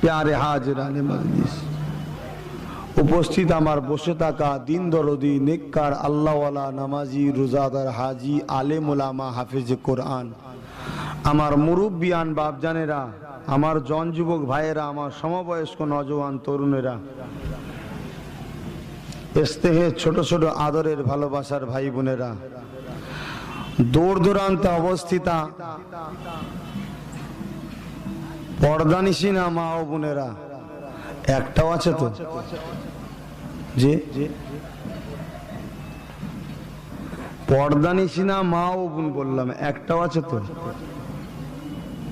प्यारे हाजिराने मजलिस, उपस्थित आमार बसे थाका दिन दरदी नेककार आल्लाहवाला नामाजी रोजादार हाजी आलेम उलामा हाफिज कुरआन आमार मुरुब्बियान बापजानेरा आमार जन जुबक भाइयेरा आमार समबयस्क नौजवान तरुणेरा स्नेहेर छोट छोट आदरेर भालोबासार भाई बोनेरा दूर दूरान्ते अवस्थिता पर्दानिशीना मा ओ बोनेरा एकटाও আছে তো জি पर्दानिशीना मा ओ বোন বললাম একটাও আছে তো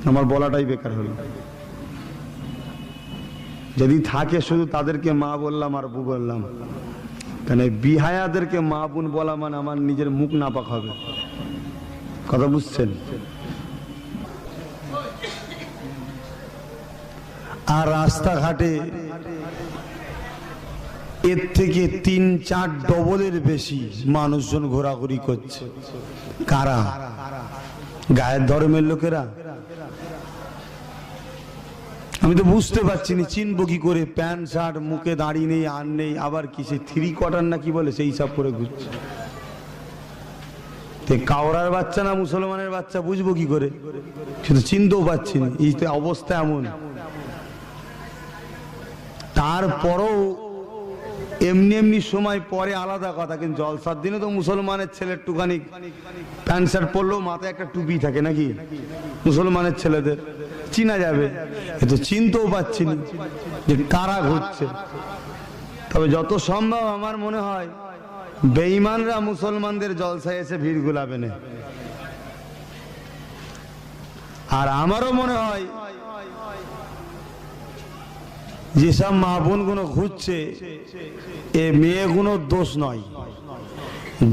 আমার বলাটাই বেকার হলো যদি থাকে শুধু তাদেরকে মা বললাম আর বু বললাম কারণ বিহায়াদেরকে মা বোন বলা মানে আমার নিজের মুখ নাপাক হবে কথা বুঝছেন আর রাস্তাঘাটে এর থেকে ৩-৪ ডবলের বেশি মানুষজন ঘোরাঘুরি করছে কারা গায়ের ধর্মের লোকেরা আমি তো বুঝতে পারছি না চিনবো কি করে প্যান্ট শার্ট মুখে দাড়ি নেই আর নেই আবার কি সেই 3 কোয়ার্টার না কি বলে সেই সব পরে ঘুরছে তে কাওরার বাচ্চা না মুসলমানের বাচ্চা বুঝবো কি করে শুধু চিনতেও পারছি না এই তো অবস্থা এমন তারপরও এমনি এমনি সময় পরে আলাদা কথা কিন্তু জলসার দিনে তো মুসলমানের ছেলে একটুখানি প্যান্ট শার্ট পরলেও মাথায় একটা টুপি থাকে নাকি মুসলমানের ছেলেদের চিনা যাবে এতো চিনতেও পাচ্ছি না যে কারা ঘুরছে তবে যত সম্ভব আমার মনে হয় বেঈমানরা মুসলমানদের জলসায় এসে ভিড় গুলাবে না আর আমারও মনে হয় যেসব মা বোন গুলো ঘুরছে এ মেয়েগুলো দোষ নয়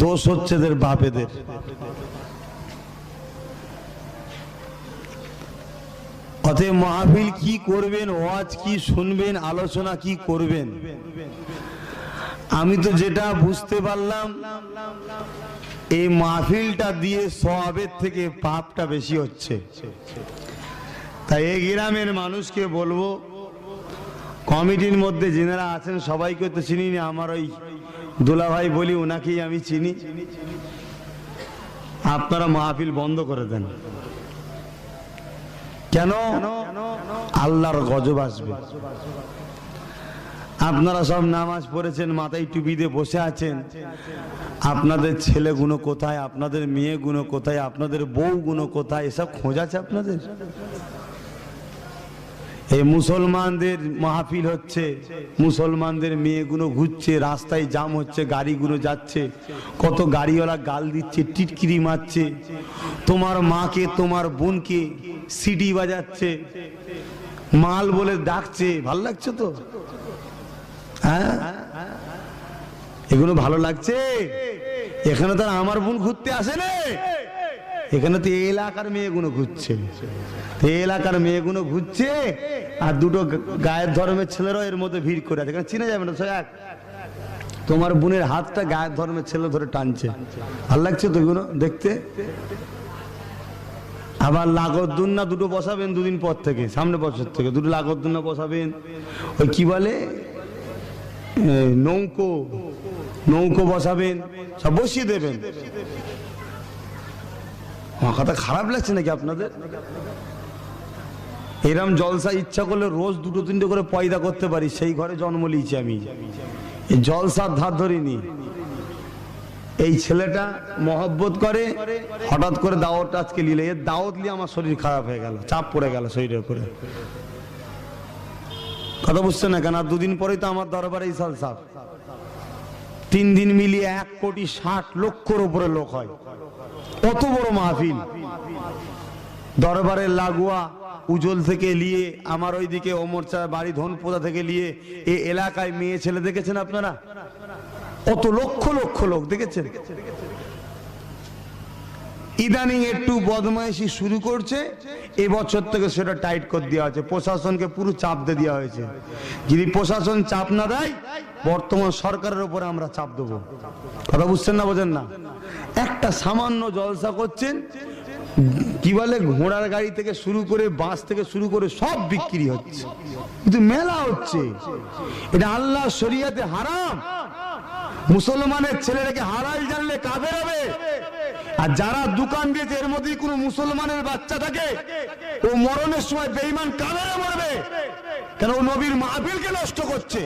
দোষ হচ্ছে এদের বাপেদের অতএব মাহফিল কি করবেন ওয়াজ কি শুনবেন আলোচনা কি করবেন আমি তো যেটা বুঝতে পারলাম এই মাহফিলটা দিয়ে সওয়াবের থেকে পাপটা বেশি হচ্ছে তাই এই গ্রামের মানুষকে বলবো কমিটির মধ্যে যারা আছেন সবাইকে তো চিনি না আমার ওই দুলা ভাই বলি ওনাকেই আমি চিনি আপনারা মাহফিল বন্ধ করে দেন কেন আল্লাহর গজব আসবে আপনারা সব নামাজ পড়েছেন মাথায় টুপি দিয়ে বসে আছেন আপনাদের ছেলেগুলো কোথায় আপনাদের মেয়েগুলো কোথায় আপনাদের বউগুলো কোথায় এসব খোঁজ আছে আপনাদের এই মুসলমানদের মাহফিল হচ্ছে মুসলমানদের মেয়েগুলো ঘুরছে রাস্তায় জাম হচ্ছে গাড়িগুলো যাচ্ছে কত গাড়িওয়ালা গাল দিচ্ছে টিটকিরি মারছে তোমার মাকে তোমার বোনকে সিটি বাজাচ্ছে মাল বলে ডাকছে ভালো লাগছে তো হ্যাঁ এগুলো ভালো লাগছে এখানে তো আমার বোন ঘুরতে আসে না এখানে তো এই এলাকার মেয়েগুলো ঘুরছে এই এলাকার মেয়েগুলো ঘুরছে আর দুটো গায়ের ধর্মের ছেলেরাও এর মধ্যে ভিড় করে আছে এখানে চিনে যাবে না এক তোমার বোনের হাতটা গায়ের ধর্মের ছেলে ধরে টানছে ভালো লাগছে তো এগুলো দেখতে আবার লাগরদুন্না দুটো বসাবেন দুদিন পর থেকে সামনে বছর থেকে দুটো লাগরদুন্না বসাবেন ওই কি বলে নৌকো বসাবেন সব বসিয়ে দেবেন কথা খারাপ লাগছে নাকি আপনাদের এরম জলসা ইচ্ছা করলে রোজ 2-3টে করে পয়দা করতে পারি সেই ঘরে জন্ম নিয়েছি আমি এই জলসার ধার ধরিনি এই ছেলেটা মহব্বত করে হঠাৎ করে দাওয়াতটা আজকে নিলে এর দাওয়াত নিয়ে আমার শরীর খারাপ হয়ে গেল চাপ পড়ে গেল শরীরের উপরে কথা বুঝছে না কেন আর 2 দিন পরেই তো আমার দরবারে ইসাল সাহেব 3 দিন মিলিয়ে 1,60,00,000 উপরে লোক হয় কত বড় মাহফিল দরবারের লাগোয়া উজল থেকে নিয়ে আমার ওইদিকে ওমরচা বাড়ি ধনপোদা থেকে নিয়ে এই এলাকায় মেয়ে ছেলে দেখেছেন আপনারা কত লক্ষ লক্ষ লোক দেখেছেন ইদানিং একটু বদমাইশি শুরু করছে এবছর থেকে সেটা টাইট করে দেওয়া হয়েছে প্রশাসনকে পুরো চাপ দিয়ে দেওয়া হয়েছে যদি প্রশাসন চাপ না দেয় বর্তমান সরকারের উপরে আমরা চাপ দেবো কথা বুঝছেন না বোঝেন না একটা সামান্য জলসা করছেন কি বলে ঘোড়ার গাড়ি থেকে শুরু করে বাস থেকে শুরু করে সব বিক্রি হচ্ছে, কিন্তু মেলা হচ্ছে। এটা আল্লাহ শরিয়াতে হারাম। মুসলমানের ছেলেটাকে হালাল জানলে কাফের হবে। আর যারা দোকান দিয়েছে এর মধ্যে কোনো মুসলমানের বাচ্চা থাকে, ও মরণের সময় বেঈমান কাফেরে মরবে, কেন ও নবীর মাহফিলকে নষ্ট করছে।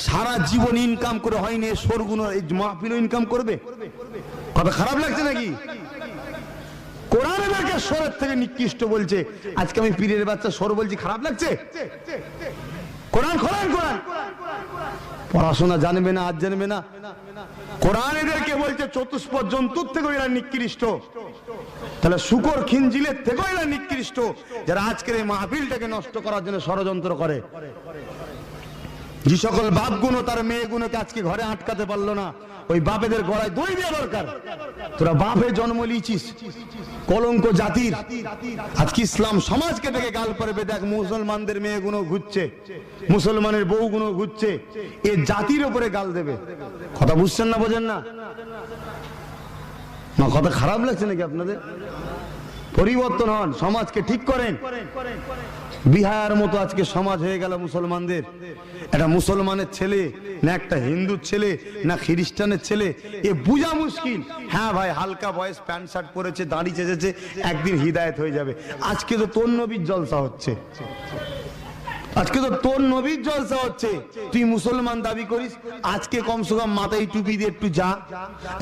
সারা জীবন ইনকাম করে হয়নি, সরগুলো এই মাহফিল ইনকাম করবে। কথা খারাপ লাগছে নাকি? কোরআন এদেরকে সরের থেকে নিকৃষ্ট বলছে। আজকে আমি পীরের বাচ্চা সর বলছি, খারাপ লাগছে? কোরআন খোলেন, কোরআন। পড়াশোনা জানবে না, আজ জানবে না। কোরআন এদেরকে বলছে চতুষ্পদ জন্তুর থেকে এরা নিকৃষ্ট। তাহলে শুকর খিঞ্জিলের থেকে এরা নিকৃষ্ট, যারা আজকের এই মাহফিলটাকে নষ্ট করার জন্য ষড়যন্ত্র করে। যে সকল বাপগুলো তার মেয়েগুলোকে আজকে ঘরে আটকাতে পারলো না, ওই বাপেদের গলায় দড়ি দেওয়া দরকার। তোরা বাপে জন্ম লিয়েছিস, কলঙ্ক জাতির। আজকে ইসলাম সমাজকে থেকে গাল পারবে। দেখ মুসলমানদের মেয়েগুলো ঘুরছে, মুসলমানের বউগুলো ঘুরছে, এ জাতির উপরে গাল দেবে। কথা বুঝছেন না, বোঝেন না? না কথা খারাপ লাগছে নাকি আপনাদের? পরিবর্তন হন, সমাজকে ঠিক করেন। বিহার মতো আজকে সমাজ হয়ে গেল মুসলমানদের। একটা মুসলমানের ছেলে না একটা হিন্দুর ছেলে না খ্রিস্টানের ছেলে, এ বুঝা মুশকিল। হ্যাঁ ভাই, হালকা বয়স, প্যান্ট শার্ট পরেছে, দাড়ি চেঁচেছে, একদিন হিদায়েত হয়ে যাবে। আজকে তো তোর নবীর জলসা হচ্ছে, আজকে তো তোর নবীর জলসা হচ্ছে। তুই মুসলমান দাবি করিস, আজকে কমসে কম মাথায় টুপি দিয়ে একটু যা।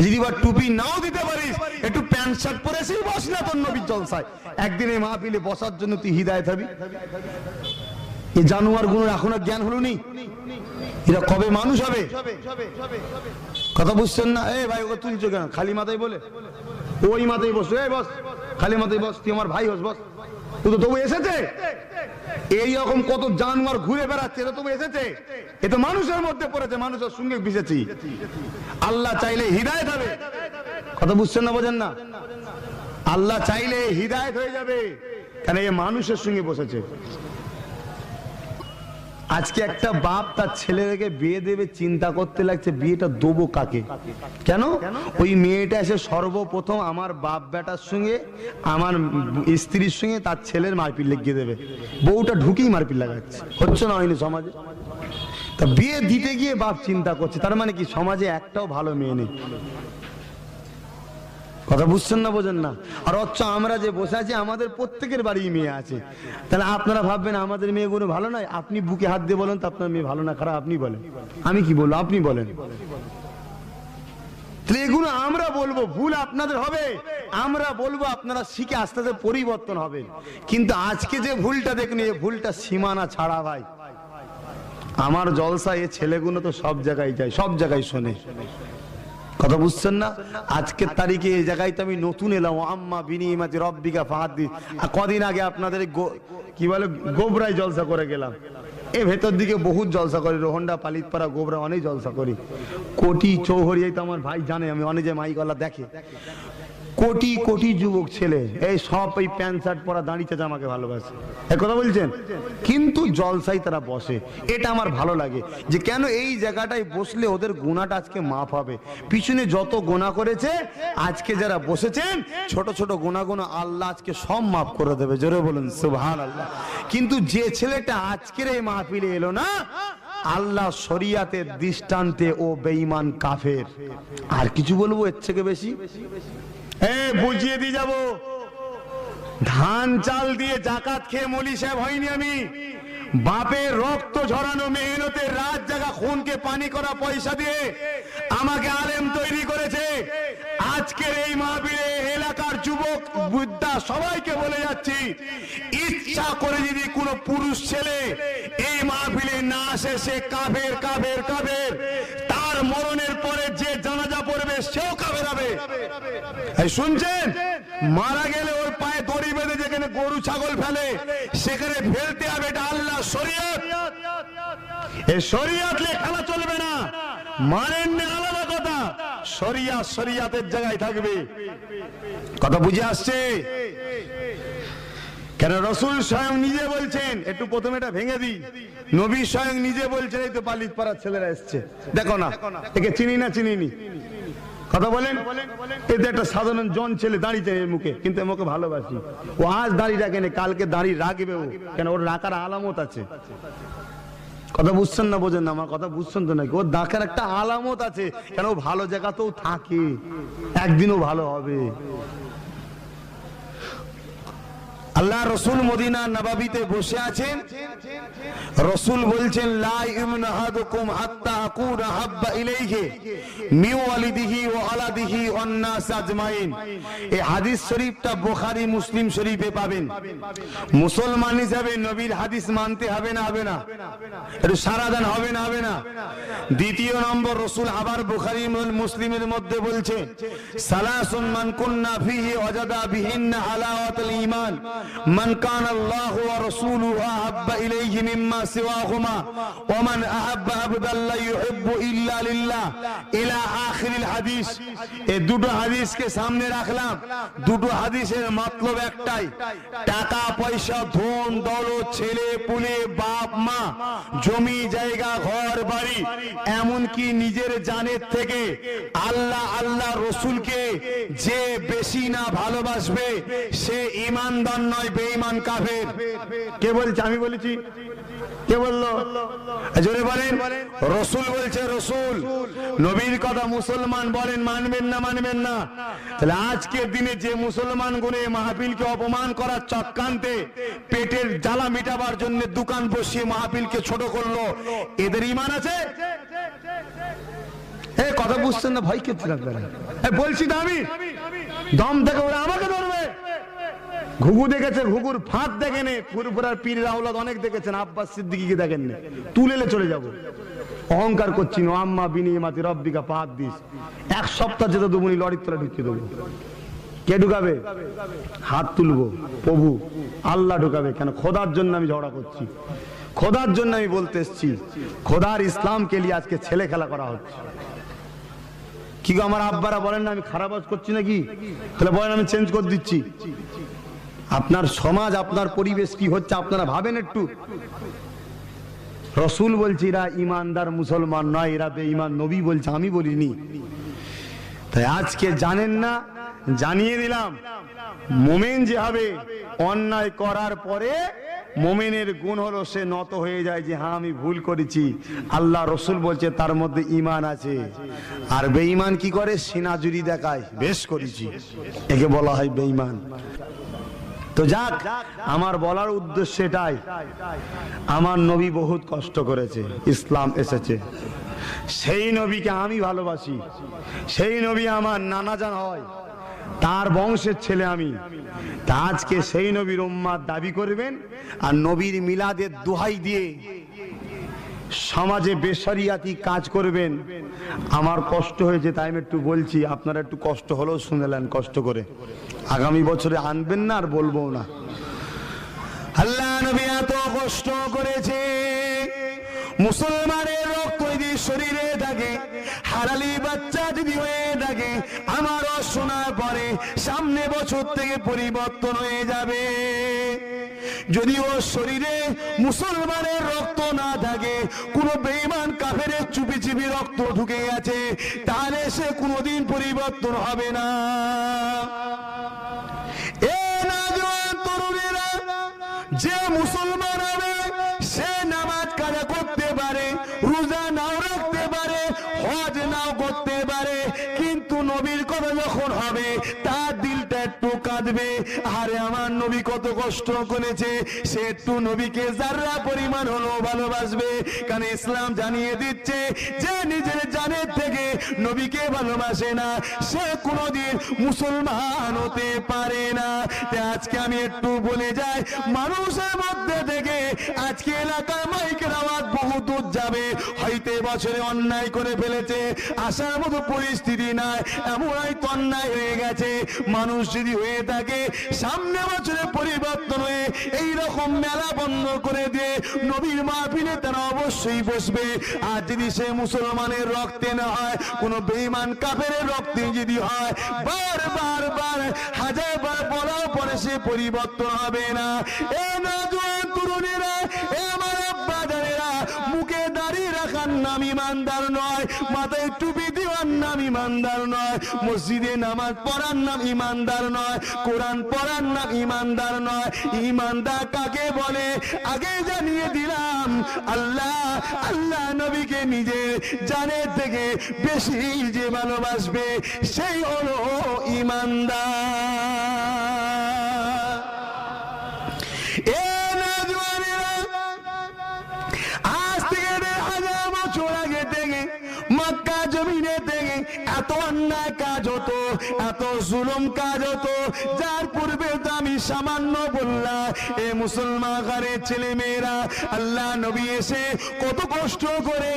যদি বা টুপি নাও দিতে পারিস, একটু প্যান্ট শার্ট পরে এসেই বস না তোর নবীর জলসায়। একদিন এই মাহফিলে বসার জন্য তুই হিদায়েত হবি। এই জানোয়ার গুলোর এখনো জ্ঞান হলো নি, এরা কবে মানুষ হবে? কথা বুঝছেন না? এ ভাই, ওকে তুলছো কেন? খালি মাথায় বলে ওই মাথায় বস, এই বস, খালি মাথায় বস, তুই আমার ভাই হোস, বস। তুই তো তবু এসেছে। এইরকম কত জানোয়ার ঘুরে বেড়াচ্ছে, এটা তবু এসেছে। এ তো মানুষের মধ্যে পড়েছে, মানুষের সঙ্গে মিশেছি। আল্লাহ চাইলে হিদায়েত হবে। কথা বুঝছেন না, বোঝেন না? আল্লাহ চাইলে হিদায়েত হয়ে যাবে, কারণ এ মানুষের সঙ্গে বসেছে। আজকে একটা বাপ তার ছেলেকে বিয়ে দেবে, চিন্তা করতে লাগছে বিয়েটা দেবো কাকে। কেন? ওই মেয়েটা এসে সর্বপ্রথম আমার বাপ বেটার সঙ্গে, আমার স্ত্রীর সঙ্গে তার ছেলের মারপিট লেগিয়ে দেবে। বউটা ঢুকেই মারপিট লাগাচ্ছে। হচ্ছে না, হয়নি সমাজে? তা বিয়ে দিতে গিয়ে বাপ চিন্তা করছে, তার মানে কি সমাজে একটাও ভালো মেয়ে নেই। কথা বুঝছেন না, বোঝেন না? আর অথচ আমরা যে বসে আছি, আমাদের প্রত্যেকের বাড়ি মেয়ে আছে। তাহলে আপনারা ভাববেন আমাদের মেয়েগুলো ভালো নয়? আপনি বুকে হাত দিয়ে বলেন তো আপনার মেয়ে ভালো না খারাপ? আপনি বলেন, আমি কি বলবো? আপনি বলেন। তাহলে এগুলো আমরা বলবো, ভুল আপনাদের হবে, আমরা বলবো, আপনারা শিখে আস্তে আস্তে পরিবর্তন হবে। কিন্তু আজকে যে ভুলটা দেখুন, এই ভুলটা সীমানা ছাড়া ভাই। আমার জলসা এ ছেলেগুলো তো সব জায়গায় যায়, সব জায়গায় শোনে। কথা বুঝছেন না? আজকের তারিখে এই জায়গায় তো আমি নতুন এলাম। আম্মা বিনিমাতি রব্বিকা ফাহাদ্দিস। কদিন আগে আপনাদের কি বলে গোবরায় জলসা করে গেলাম। এ ভেতর দিকে বহুত জলসা করি, রোহন্ডা, পালিতপাড়া, গোবরা অনেক জলসা করি। কোটি চৌহরিয়ায় তো আমার ভাই জানে, আমি অনেক যে মাইকওয়ালা দেখে। কোটি কোটি যুবক ছেলে এই সব এই প্যান্ট শার্ট পরা দাঁড়িয়ে আমাকে ভালোবাসে, এক কথা বলছেন। কিন্তু জলসাই তারা বসে, এটা আমার ভালো লাগে যে কেন এই জায়গাটায় বসলে ওদের গুনাহটা আজকে মাফ হবে। পিছনে যত গুনাহ করেছে আজকে যারা বসেছেন, ছোট ছোট গুনাহগুলো আল্লাহ আজকে সব মাফ করে দেবে। জোরে বলুন সুবহানাল্লাহ। কিন্তু যে ছেলেটা আজকের এই মাহফিলে এলো না, আল্লাহ শরিয়াতের দৃষ্টান্তে ও বেঈমান কাফের। আর কিছু বলবো এর থেকে বেশি? বুঝিয়ে দিয়ে যাব। ধান চাল দিয়ে জাকাত খেয়ে মলি সাহেব হয়নি আমি। বাপের রক্ত ঝরানো মেহনতের রাত জাগা খুনকে পানি করা পয়সা দিয়ে আমাকে আলেম তৈরি করেছে। আজকের এই মাহফিলে এলাকার যুবক বৃদ্ধা সবাইকে বলে যাচ্ছি, ইচ্ছা করে যদি কোনো পুরুষ ছেলে এই মাহফিলে না আসে, সে কাফের কাফের কাফের। তার মরণের পরে যে জানাজা পড়বে সেও কাফের হবে। শুনছেন? মারা গেলে ওর পায়ে দড়ি বেঁধে যেখানে গরু ছাগল ফেলে সেখানে ফেলতে হবে। এটা আল্লাহ শরিয়ত। এই শরিয়ত নিয়ে খেলা চলবে না। মানেন না আলাদা কথা, শরিয়ত শরিয়তের জায়গায় থাকবে। কথা বুঝে আসছে? কেন রাসূল স্বয়ং নিজে বলছেন, একটু প্রথমে এটা ভেঙে দিই, নবী স্বয়ং নিজে বলছেন, এই তো পালিত পাড়ার ছেলেরা এসছে, দেখো না, একে চিনি না চিনিনি। কথা বলেন। এতে একটা সাধারণ জন ছেলে দাঁড়িয়েছে এর মুখে, কিন্তু এর মুখে ভালোবাসি। ও আজ দাঁড়িয়ে রাখে না, কালকে দাঁড়িয়ে রাখবে ও, কেন ওর রাখার আলামত আছে। কথা বুঝছেন না? বোঝেন না আমার কথা? বুঝছেন তো নাকি? ওর রাখার একটা আলামত আছে, কেন ও ভালো জায়গাতেও থাকে, একদিনও ভালো হবে। আল্লাহ রসুল মদিনা নববীতে বসে আছেন, রসুল বলছেন লা ইউমিনু আহাদুকুম হাত্তা আকুনা হাব্বা ইলাইহি মিন ওয়ালিদিহি ওয়া আলাদিহি ওয়ান নাস আজমাইন। এই হাদিস শরীফটা বুখারী মুসলিম শরীফে পাবেন। মুসলমান হিসেবে নবীর হাদিস মানতে হবে না? হবে না? একটু সারা দেন, হবে না? হবে না? দ্বিতীয় নম্বর, রসুল আবার বুখারী মুসলিমের মধ্যে বলছে সালাসুন মান কুন্না ফিহি ওয়াজাদা বিহিন্না হালাওয়াতুল ঈমান মান কানা আল্লাহু ওয়া রাসূলুহু আহাব্বা ইলাইহি মিম্মা সিওয়াহুমা ওয়া মান আহাব্বা আবদান লা ইউহিব্বু ইল্লা লিল্লাহ ইলা আখিরিল হাদিস। এই দুটো হাদিসকে সামনে রাখলাম। দুটো হাদিসের মতলব একটাই, টাকা পয়সা, ধন দৌলত, ছেলে পুলে, বাপ মা, জমি জায়গা, ঘর বাড়ি, এমনকি নিজের জানের থেকে আল্লাহ আল্লাহ রসুলকে যে বেশি না ভালোবাসবে সে ঈমানদার নয়, বেঈমান, কাফের। কে বলছে? আমি বলেছি? কে বললো? জোরে বলেন। রসুল বলছে। রসুল নবীর কথা মুসলমান বলেন মানবেন না? মানবেন না? তাহলে আজকের দিনে যে মুসলমান গুনে মাহফিলকে অপমান করার চক্রান্তে পেটের জ্বালা মিটাবার জন্য দোকান বসিয়ে মাহফিলকে ছোট করলো, এদের ঈমান আছে? এ কথা বুঝছেন না? ভয় কেটে রাখবেন। বলছি তো আমি, দম থেকে ওরা আমাকে ধরবে। ঘুঘু দেখেছে, ঘুঘুর ফাঁদ দেখেন, পুরপুরার পীর রাউলাদ অনেক দেখেছেন, আব্বাস সিদ্দিকীকে দেখেন না। তুলেলে চলে যাব। অহংকার করছি না। আম্মা বিনিয়ামাতি রব্বিকা ফাহাদ্দিস। এক সপ্তাহ যেতে দুমুনি লড়ির তলা ঢুকিয়ে দেবো। কে ঢুকাবে? হাত তুলবো, প্রভু আল্লাহ ঢুকাবে। কেন? খোদার জন্য আমি ঝগড়া করছি, খোদার জন্য আমি বলতে এসছি। খোদার ইসলামকে নিয়ে আজকে ছেলে খেলা করা হচ্ছে। কি গো আমার আব্বারা বলেন না আমি খারাপ কাজ করছি নাকি? তাহলে বলেন আমি চেঞ্জ করে দিচ্ছি। আপনার সমাজ, আপনার পরিবেশ কি হচ্ছে আপনারা ভাবেন একটু। রসুল বলছে এরা ইমানদার মুসলমান নয়, এরা বেঈমান। নবী বলছে, আমি বলিনি। তাই আজকে জানেন না, জানিয়ে দিলাম। মুমিন যে হবে অন্যায় করার পরে মুমিনের গুণ হলো সে নত হয়ে যায় যে হ্যাঁ আমি ভুল করেছি। আল্লাহ রসুল বলছে তার মধ্যে ঈমান আছে। আর বেঈমান কি করে? সিনাজুরি দেখায়, বেশ করেছি, একে বলা হয় বেঈমান। তো যাক, আমার বলার উদ্দেশ্য এটাই, আমার নবী বহুত কষ্ট করেছে, ইসলাম এসেছে। সেই নবীকে আমি ভালোবাসি। সেই নবী আমার নানাজান হয়, তার বংশের ছেলে আমি। তা আজকে সেই নবীর উম্মাত দাবি করবেন আর নবীর মিলাদের দোহাই দিয়ে সমাজে বেশরিয়াতি কাজ করবেন। আমার কষ্ট হয়েছে, তাই আমি একটু বলছি। আপনারা একটু কষ্ট হলেও শুনেলেন, কষ্ট করে। আগামী বছরে আনবেন না আর বলবো না। আল্লাহ নবী এত কষ্ট করেছে। মুসলমানের রক্ত যদি শরীরে থাকে, হালালি বাচ্চা যদি হয়ে থাকে, আমারও শোনার পরে সামনে বছর থেকে পরিবর্তন হয়ে যাবে। যদি ওর শরীরে মুসলমানের রক্ত না থাকে, কোন বেঈমান কাফেরের চুপি চুপি রক্ত ঢুকে গেছে, তাহলে সে কোনোদিন পরিবর্তন হবে না। এ নওজোয়ান তরুণেরা, যে মুসলমান হবে সে নামাজ কাজা করতে পারে, রোজা নাও রাখতে পারে, হজ নাও করতে পারে, কিন্তু নবীর কথা যখন হবে তার দিলটা একটু কাঁদবে। আরে আমার নবী কত কষ্ট করেছে, সে একটু নবীকে যারা পরিমাণ হলো ভালোবাসবে। কারণ ইসলাম জানিয়ে দিচ্ছে যে নিজের জানের থেকে নবীকে ভালোবাসে না, সে কোনোদিন মুসলমান হতে পারে না। আজকে আমি একটু বলে যাই, মানুষের মধ্যে থেকে আজকে এলাকার মাইকের আওয়াজ বহু দূর যাবে। হয়তো বছরে অন্যায় করে ফেলেছে, আসার মতো পরিস্থিতি নাই, এমন হয়তো অন্যায় হয়ে গেছে। মানুষ যদি হয়ে থাকে, সামনে বছরে পরিবর্তন হয়ে এই রকম মেলা বন্ধ করে দিয়ে নবীর মাহফিলে তারা অবশ্যই বসবে। আর যদি সে মুসলমানের রক্তে না হয়, কোন বেঈমান কাফেরের রক্তে যদি হয়, বার হাজার বার বলার পরে সে পরিবর্তন হবে না। এ নওজোয়ান তরুণেরা, এ আমার আব্বা জানেরা, মুখে দাড়ি রাখার নাম ইমানদার নয়, মাথায় টুপি দেওয়ার নাম ইমানদার নয়, মসজিদে নামাজ পড়ার নাম ইমানদার নয়, কোরআন পড়ার নাম ইমানদার নয়। ইমানদার কাকে বলে আগে জানিয়ে দিলাম, আল্লাহ আল্লাহ নবীকে নিজের জানের থেকে বেশি যে ভালোবাসবে সেই হলো ইমানদার। এ নওজওয়ানেরা, আজ থেকে 1000 বছর আগে থেকে মক্কা জমিনে থেকে এত অন্যায় কাজ হতো, এত জুলুম কাজ হতো, যার পূর্বে তো আমি সামান্য বললাম। এ মুসলমান ঘরের ছেলে মেয়েরা, আল্লাহ নবী এসে কত কষ্ট করে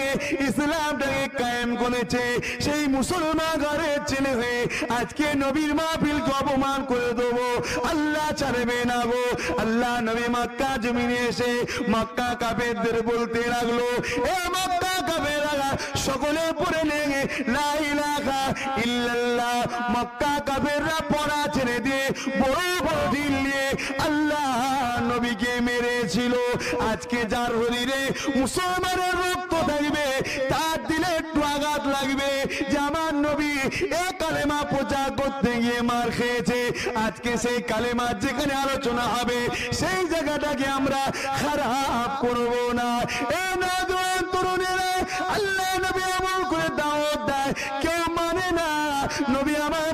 ইসলামটাকে কায়েম করেছে, সেই মুসলমান ঘরের ছেলে হয়ে আজকে নবীর মাহফিলকে অপমান করে দেবো, আল্লাহ ছাড়বে না গো। আল্লাহ নবী মক্কা জমিনে এসে মক্কা কাফেরদের বলতে লাগলো, এ মক্কা কাফেররা সকলে পড়ে লেগে লা ইলাহা ইল্লাল্লাহ। মক্কা কাফেররা পড়া ছেড়ে দিয়ে বড় বড় ঢিল নিয়ে আল্লাহ নবীকে মেরেছিল। আজকে যার শরীরে মুসলমানের রক্ত থাকবে, তার দিলে একটু আঘাত লাগবে যে আমার নবী এ কালেমা প্রচার করতে গিয়ে মার খেয়েছে। আজকে সেই কালেমার যেখানে আলোচনা হবে সেই জায়গাটাকে আমরা খারাপ করব না। এ নওজওয়ান তরুণেরা, আল্লাহ নবী এমন করে দাওয়াত দেয়, কেউ মানে না। নবী আমার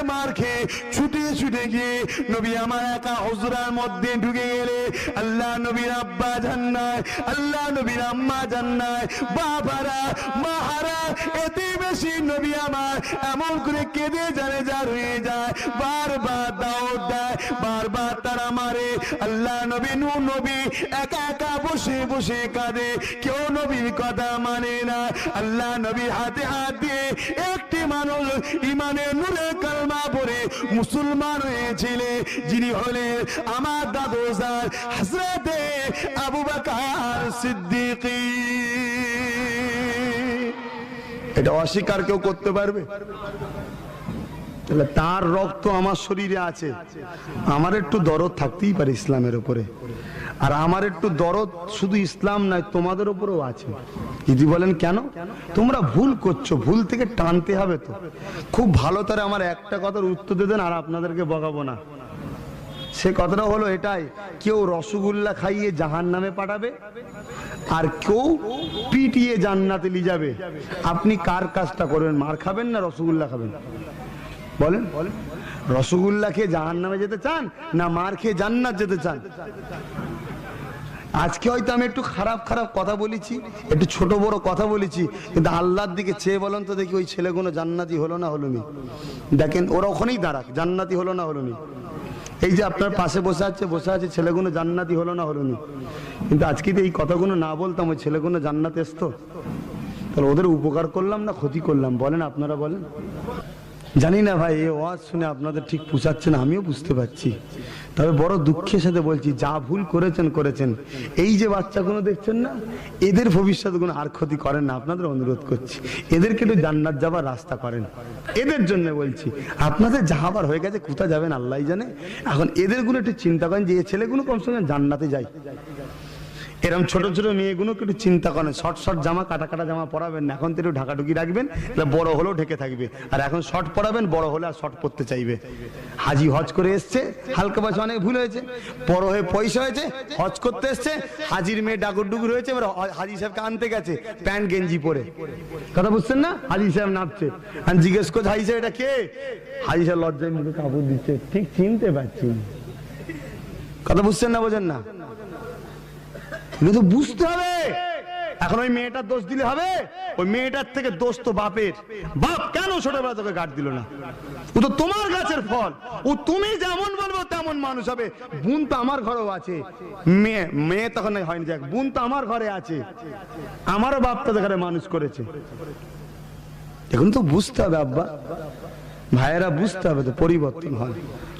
মার খেয়ে ছুটে ছুটে গিয়ে নবী আমার একা হুজরার মধ্যে ঢুকে গেলে আল্লাহ নবীর আব্বা জান্নাত, আল্লাহ নবীর আম্মা জান্নাত, বাবারা মাহারা এতে বেশি নবী আমার এমন করে কেঁদে জানে যার হয়ে যায়, বারবার দাওয়াত দেয়, বারবার তারা মারে। আল্লাহ নবী নূর নবী একা একা বসে বসে কাঁদে, কেউ নবীর কথা মানে না। আল্লাহ নবী হাতে হাত দিয়ে একটি মানুষ ইমানের নূরে কালমা পড়ে মুসলমান হয়েছিলেন, যিনি হলেন আমার দাদু জান হযরতে আবু বকর সিদ্দিক। এটা অস্বীকার কেউ করতে পারবে? তার রক্ত আমার শরীরে আছে, আমার একটু দরদ থাকতেই পারে ইসলামের উপরে। আর আমার একটু দরদ শুধু ইসলাম নয়, তোমাদের উপরেও আছে। যদি বলেন কেন? তোমরা ভুল করছো, ভুল থেকে টানতে হবে। তো খুব ভালো করে আমার একটা কথার উত্তর দিয়ে দেন, আর আপনাদেরকে বকাবো না। সে কথাটা হলো এটাই, কেউ রসগোল্লা খাইয়ে জাহান্নামে পাঠাবে, আর কেউ পিটিয়ে জান্নাতে নিয়ে যাবে। আপনি কার কাজটা করবেন? মার খাবেন না রসগোল্লা খাবেন? বলেন, রসগোল্লা খেয়ে জাহান্নামে যেতে চান না মার খেয়ে জান্নাত যেতে চান? আজকে হয়তো আমি একটু খারাপ খারাপ কথা বলেছি, একটু ছোট বড় কথা বলেছি, কিন্তু আল্লাহর দিকে চেয়ে বলেন তো দেখি, ওই ছেলেগুলো জান্নাতি হলো না হলো নি? দেখেন ওরা ওখানেই দাঁড়াক, জান্নাতি হলো না হলো নি? এই যে আপনার পাশে বসে আছে ছেলেগুলো জান্নাতি হলো না হলো নি? কিন্তু আজকে তো এই কথাগুলো না বলতাম, ওই ছেলেগুলো জান্নাতে আসতো, তাহলে ওদের উপকার করলাম না ক্ষতি করলাম? বলেন, আপনারা বলেন। জানি না ভাই, এই ওয়াজ শুনে আপনাদের ঠিক পুষাচ্ছে না, আমিও বুঝতে পারছি। তবে বড় দুঃখের সাথে বলছি, যা ভুল করেছেন, এই যে বাচ্চাগুলো দেখছেন না, এদের ভবিষ্যৎ গুলো আর ক্ষতি করেন না, আপনাদের অনুরোধ করছি। এদেরকে একটু জান্নাত যাবার রাস্তা করেন, এদের জন্য বলছি। আপনাদের যাবার হয়ে গেছে, কোথায় যাবেন আল্লাহ জানে। এখন এদের গুলো একটু চিন্তা করেন যে এই ছেলেগুলো কমসে কম জান্নাতে যায়। এরকম ছোট ছোট মেয়েগুলোকে একটু চিন্তা করেন, শর্ট জামা কাটা জামা পরাবেন না, এখন তো একটু ঢাকাঢুকি রাখবেন, বড় হলেও ঢেকে থাকবে। আর এখন শর্ট পরাবেন, বড় হলে আর শর্ট পরতে চাইবে। হাজি হজ করে এসছে, হালকা বয়সে অনেক ভুল হয়েছে, বড় হয়ে পয়সা হয়েছে, হজ করতে এসছে, হাজির মেয়ে ডাকুর হয়েছে, এবার হাজি সাহেবকে আনতে গেছে প্যান্ট গেঞ্জি পরে। কথা বুঝছেন না? হাজি সাহেব নামছে, আর জিজ্ঞেস করছে হাজি সাহেব এটা কে? হাজি সাহেব লজ্জায় মুখে কাপড় দিচ্ছে, ঠিক চিনতে পারছি। কথা বুঝছেন না? বোঝেন না? কিন্তু বুঝতে হবে। এখন ওই মেয়েটার দোষ দিলে হবে? ওই মেয়েটার থেকে দোষ তো বাপের। বাপ কেন ছোটবেলা তোকে গার্ড দিল না? ও তো তোমার গাছের ফল, ও তুমি যেমন বলবো তেমন মানুষ হবে। বোন তো আমার ঘরেও আছে, মেয়ে তখন হয়নি, যাক বোন তো আমার ঘরে আছে, আমারও বাপ তো ঘরে মানুষ করেছে। এখন তো বুঝতে হবে আব্বা, ভাইয়েরা বুঝতে হবে, তো পরিবর্তন হয়,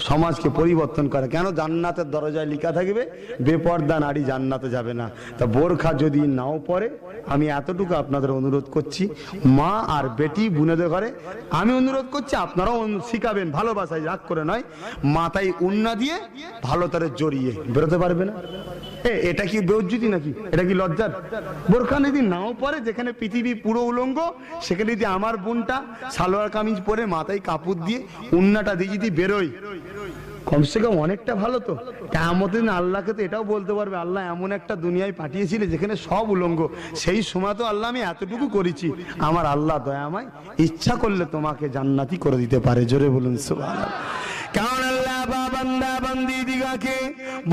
সমাজকে পরিবর্তন করে। কেন? জান্নাতের দরজায় লেখা থাকবে বেপর্দা নারী জান্নাতে যাবে না। তা বোরখা যদি নাও পরে, আমি এতটুকু আপনাদের অনুরোধ করছি, মা আর বেটি বোনেদের ঘরে আমি অনুরোধ করছি, আপনারাও শিখাবেন ভালোবাসায়, রাগ করে নয়, মাথায় উন্না দিয়ে ভালো তারে জড়িয়ে বেরোতে পারবে না। এটা কি বেউজ্জতি নাকি? এটা কি লজ্জার? বোরখা যদি নাও পরে, যেখানে পৃথিবী পুরো উলঙ্গ, সেখানে যদি আমার বোনটা সালোয়ার কামিজ পরে মাথায় কাপড় দিয়ে উন্নাটা দিয়ে যদি বেরোয়, কমসে কম অনেকটা ভালো। তো কিয়ামতের দিন আল্লাহকে তো এটাও বলতে পারবে, আল্লাহ এমন একটা দুনিয়ায় পাঠিয়েছিলে যেখানে সব উলঙ্গ, সেই সময় তো আল্লাহ আমি এতটুকু করেছি। আমার আল্লাহ দয়াময়, ইচ্ছা করলে তোমাকে জান্নাতি করে দিতে পারে। জোরে বলুন সুবহানাল্লাহ। কারণ আল্লাহ বান্দা বান্দি দিগাকে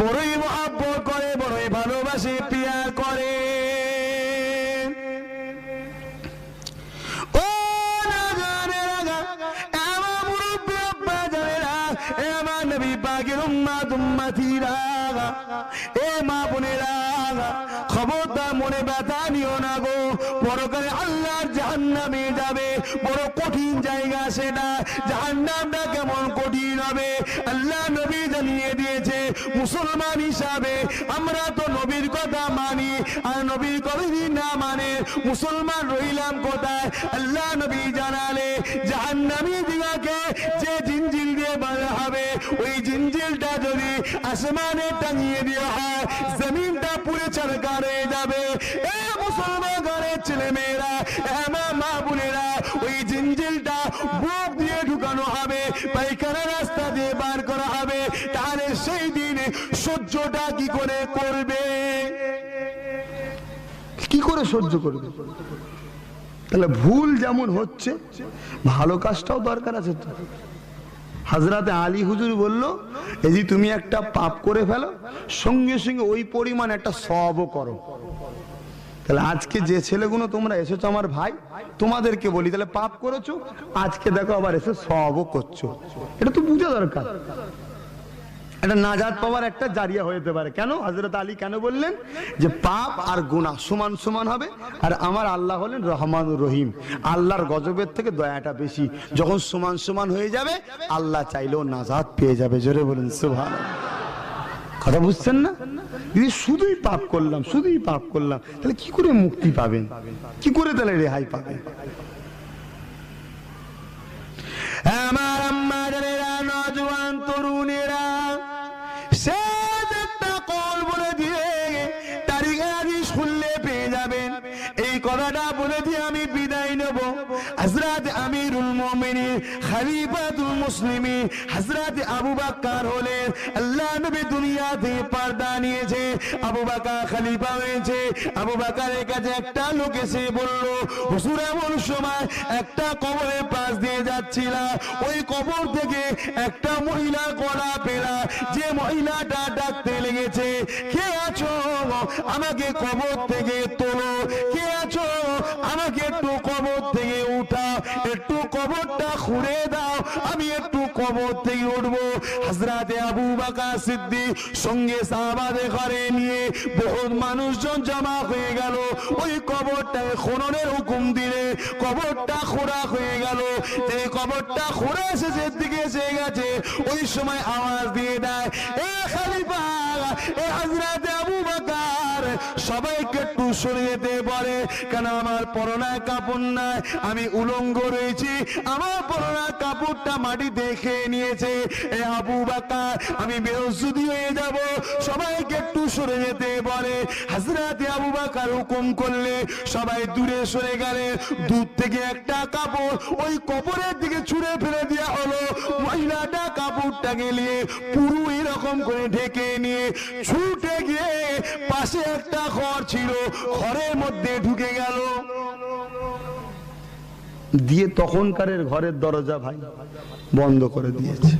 বড়ই মহব্বত করে, বড়ই ভালোবাসে, প্রিয়ার করে। ও নাজানেরা, আমার মুরব্বি আব্বা জানেরা, আমার নবী পাকের উম্মত উম্মতিরা, এ মা বোনেরা, খবরদার মনে ব্যথা নিও না গো। পরকালে আল্লাহর জাহান্নামে যাবে, বড় কঠিন জায়গা সেটা। জাহান্নামটা কেমন কঠিন হবে আল্লাহ নবী জানিয়ে দিয়েছে। মুসলমান হিসাবে আমরা তো নবীর কথা মানি, আর নবীর কথা যদি না মানে মুসলমান রইলাম কোথায়? আল্লাহ নবী জানালে জাহান্নামী দিগাকে যে জিনজিল দিয়ে বাঁধা হবে, ওই জিনজিলটা যদি আসমানে টাঙিয়ে দেওয়া হয়, জমিনটা পুরো চরকার হয়ে যাবে। এ মুসলমান ঘরের ছেলে মেয়েরা, মা বোনেরা, ওই জিনজিলটা বুক দিয়ে ঢুকানো হবে, পায়খানা রাস্তা দিয়ে বার করা হবে। তাহলে সেই দিনে সহ্যটা কি করে করবে? কি করে সহ্য করবে? তাহলে ভুল যেমন হচ্ছে, ভালো কাজটাও দরকার আছে তো। হযরত আলী হুজুর বলল, এই যে তুমি একটা পাপ করে ফেলো, সঙ্গে সঙ্গে ওই পরিমাণ একটা সওয়াবও করো। তাহলে আজকে যে ছেলেগুলো তোমরা এসেছো আমার ভাই, তোমাদেরকে বলি, তাহলে পাপ করেছো, আজকে দেখো আবার এসে সওয়াবও করছো। এটা তো বুঝা দরকার। এটা নাজাত পাওয়ার একটা জারিয়া হতে পারে। কেন হযরত আলী কেন বললেন যে পাপ আর গুনাহ সমান সমান হবে, আর আমার আল্লাহ হলেন রহমানুর রহিম, আল্লাহর গজবের থেকে দয়াটা বেশি। যখন সমান সমান হয়ে যাবে, আল্লাহ চাইলেও নাজাত পেয়ে যাবে। জোরে বলুন সুবহানাল্লাহ। কথা বুঝছেন না? যদি শুধুই পাপ করলাম, শুধুই পাপ করলাম, তাহলে কি করে মুক্তি পাবেন? কি করে তাহলে রেহাই পাবেন? আমার আম্মা জানেরা, নওজোয়ান তরুণেরা, সে একটা কল বলে দিয়ে তারিখ আদি শুনলে পেয়ে যাবেন। এই কথাটা বলে দিয়ে আমি বিদায় নেব। হযরত আমিরুল মুমিনিন খলিফাতুল মুসলিমিন হযরত আবু বকর হলেন। আল্লাহ নবী দুনিয়াতে পর্দা নিয়েছে, আবু বকর খলিফা হয়েছে। আবু বকরের কাছে একটা লোক এসে বলল, হুজুর এমন সময় একটা কবরের পাশ দিয়ে যাচ্ছিলাম, ওই কবর থেকে একটা মহিলা গলা পেলা, যে মহিলাটা ডাকতে লেগেছে, কে আছো আমাকে কবর থেকে তোলো, কে আছো আমাকে একটু কবর থেকে উঠাও, একটু কবরটা খুঁড়ে দাও, আমি একটু কবর থেকে উঠবো। হযরত আবু বকর সিদ্দিক সঙ্গে সাহাবাদের ঘরে নিয়ে বহুত মানুষজন জমা হয়ে গেল। ওই কবরটাকে খননের হুকুম দিলে কবরটা খোঁড়া হয়ে গেল। এই কবরটা খোঁড়া শেষের দিকে এসে গেছে, ওই সময় আওয়াজ দিয়ে দেয়, এ খলিফা, এ হযরত আবু বকর, সবাইকে একটু সরে যেতে বলে। কেন আমার পরনে কাপড় নাই, আমি উলঙ্গ রয়েছি, আমার পরনে কাপড়টা মাটিতে খেয়ে নিয়েছে। এ আবু বকর, আমি বেহুশ হয়ে যাব, সবাইকে একটু সরে যেতে বলে। হযরত আবু বকর হুকুম করলে সবাই দূরে সরে গেলে। দূর থেকে একটা কাপড় ওই কবরের দিকে ছুঁড়ে ফেলে দেওয়া হলো। মহিলাটা কাপড়টাকে নিয়ে পুরো এরকম করে ঢেকে নিয়ে ছুটে গিয়ে পাশে একটা ঘর ছিল, ঘরের মধ্যে ঢুকে গেল। দিয়ে তখনকারের ঘরের দরজা ভাই বন্ধ করে দিয়েছে,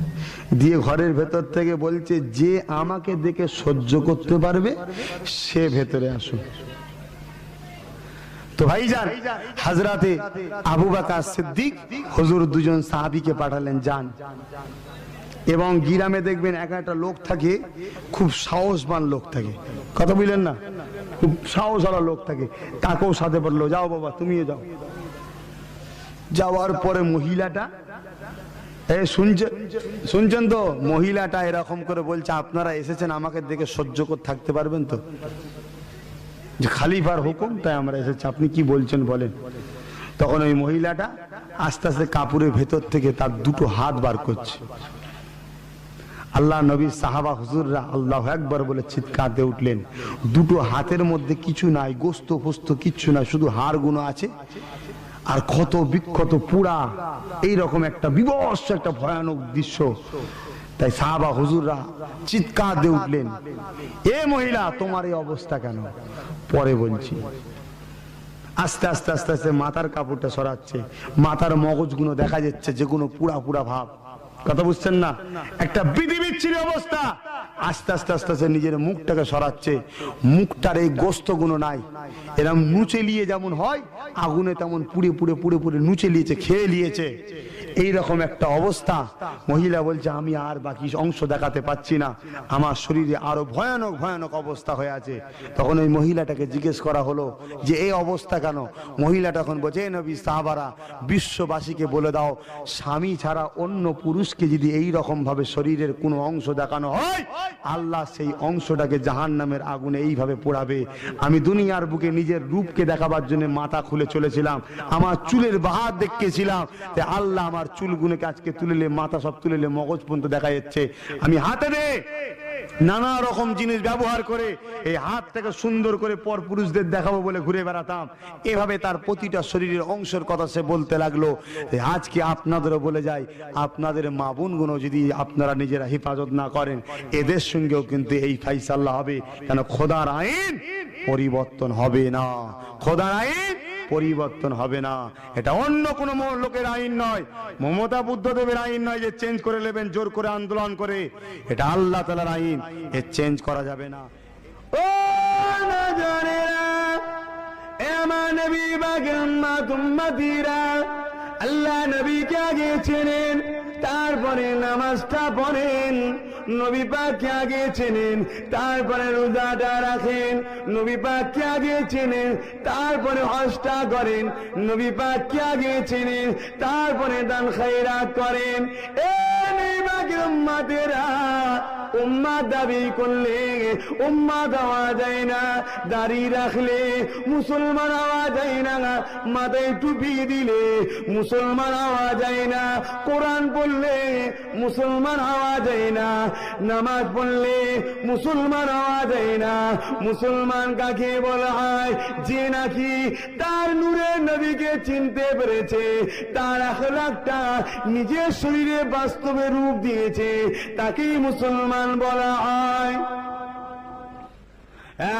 দিয়ে ঘরের ভেতর থেকে বলছে, যে আমাকে দেখে সহ্য করতে পারবে সে ভেতরে আসুন। তো ভাইজান, হযরতে আবু বকর সিদ্দিক হুজুর দুজন সাহাবীকে পাঠালেন, যান। এবং গ্রামে দেখবেন এক একটা লোক থাকে, খুব সাহসবান লোক থাকে, কথা বললেন না, খুব সাহসওয়ালা লোক থাকে, তাকেও সাথে বললো, যাও বাবা তুমিও যাও। যাওয়ার পরে মহিলাটা, শুনছেন তো, মহিলাটা এরকম করে বলছে, আপনারা এসেছেন আমাকে দেখে সহ্য করে থাকতে পারবেন তো? যে খলিফার হুকুম, তাই আমরা এসেছি, আপনি কি বলছেন বলেন। তখন ওই মহিলাটা আস্তে আস্তে কাপড়ের ভেতর থেকে তার দুটো হাত বার করছে, আল্লাহ নবী সাহাবা হুজুররা আল্লাহু আকবার বলে চিৎকার দিয়ে উঠলেন। দুটো হাতের মধ্যে কিছু নাই, গোস্ত ফোস্ত কিচ্ছু নাই, শুধু হাড়গুলো আছে আর ক্ষত বিক্ষত পুরা, এইরকম একটা বিভৎস একটা ভয়ানক দৃশ্য। তাই সাহাবা হুজুররা চিৎকার দিয়ে উঠলেন, এ মহিলা তোমার এই অবস্থা কেন? পরে বলছি। আস্তে আস্তে আস্তে আস্তে মাথার কাপড়টা সরাচ্ছে, মাথার মগজগুলো দেখা যাচ্ছে যেগুলো পুরা পুরা ভাব। কথা বুঝছেন না? একটা বিধিবিচ্ছিন্ন অবস্থা। আস্তে আস্তে আস্তে আস্তে নিজের মুখটাকে সরাচ্ছে, মুখটার এই গোস্তগুলো নাই, এরকম নুচে নিয়ে যেমন হয় আগুনে তেমন পুড়ে পুড়ে পুড়ে পুড়ে নুচে নিয়েছে, খেয়ে নিয়েছে, এইরকম একটা অবস্থা। মহিলা বলছে আমি আর বাকি অংশ দেখাতে পাচ্ছি না, আমার শরীরে আরো ভয়ানক ভয়ানক অবস্থা হয়ে আছে। তখন ওই মহিলাটাকে জিজ্ঞেস করা হলো যে এই অবস্থা কেন? মহিলা তখন বলছে, নবী সাহাবারা, বিশ্ববাসীকে বলে দাও স্বামী ছাড়া অন্য পুরুষকে যদি এই রকম ভাবে শরীরের কোনো অংশ দেখানো হয়, আল্লাহ সেই অংশটাকে জাহান্নামের আগুনে এইভাবে পোড়াবে। আমি দুনিয়ার বুকে নিজের রূপকে দেখাবার জন্য মাথা খুলে চলেছিলাম, আমার চুলের বাহার দেখেছিলাম, আল্লাহ আমার চুলগুলোকে আজকে তুলেলে, মাথা সব তুলেলে মগজ পর্যন্ত দেখা যাচ্ছে। আমি হাতে দে নানা রকম জিনিস ব্যবহার করে এই হাতটাকে সুন্দর করে পর পুরুষদের দেখাবো বলে ঘুরে বেড়াতাম। এভাবে তার প্রতিটা শরীরের অংশের কথা সে বলতে লাগলো। আজকে আপনাদেরও বলে যাই, আপনাদের মা বোনগুলো যদি আপনারা নিজেরা হেফাজত না করেন, এদের সঙ্গেও কিন্তু এই ফাইসাল্লাহ হবে। কেন? খোদার আইন পরিবর্তন হবে না, খোদার আইন পরিবর্তন হবে না। এটা অন্য কোন লোকের আইন নয়, মমতা বুদ্ধদেবের আইন নয় যে চেঞ্জ করে নেবেন জোর করে আন্দোলন করে। এটা আল্লাহ তাআলার আইন, এ চেঞ্জ করা যাবে না। ও না জানেরা, এ আমার নবী বাগের উম্মতিরা, আল্লাহ নবীকে আগে চেনেন, তারপরে নামাজটা পড়েন। নবী পাককে আগে চেনেন, তারপরে রোজাটা রাখেন। নবী পাককে আগে চেনেন, তারপরে হজটা করেন। নবী পাককে আগে চেনেন, তারপরে দান খায়রাত করেন। এ নবী পাকের উম্মতেরা, উম্মাদ দাবি করলে উম্মাদ হওয়া যায় না, দাড়ি রাখলে মুসলমান হওয়া যায় না, মাথায় টুপি দিলে মুসলমান হওয়া যায় না, কোরআন পড়লে মুসলমান হওয়া যায় না, নামাজ পড়লে মুসলমান হওয়া যায় না। মুসলমান কাকে বলা হয়? যে নাকি তার নূরের নবীকে চিনতে পেরেছে, তার আখলাকটা নিজের শরীরে বাস্তবে রূপ দিয়েছে, তাকেই মুসলমান বলা হয়।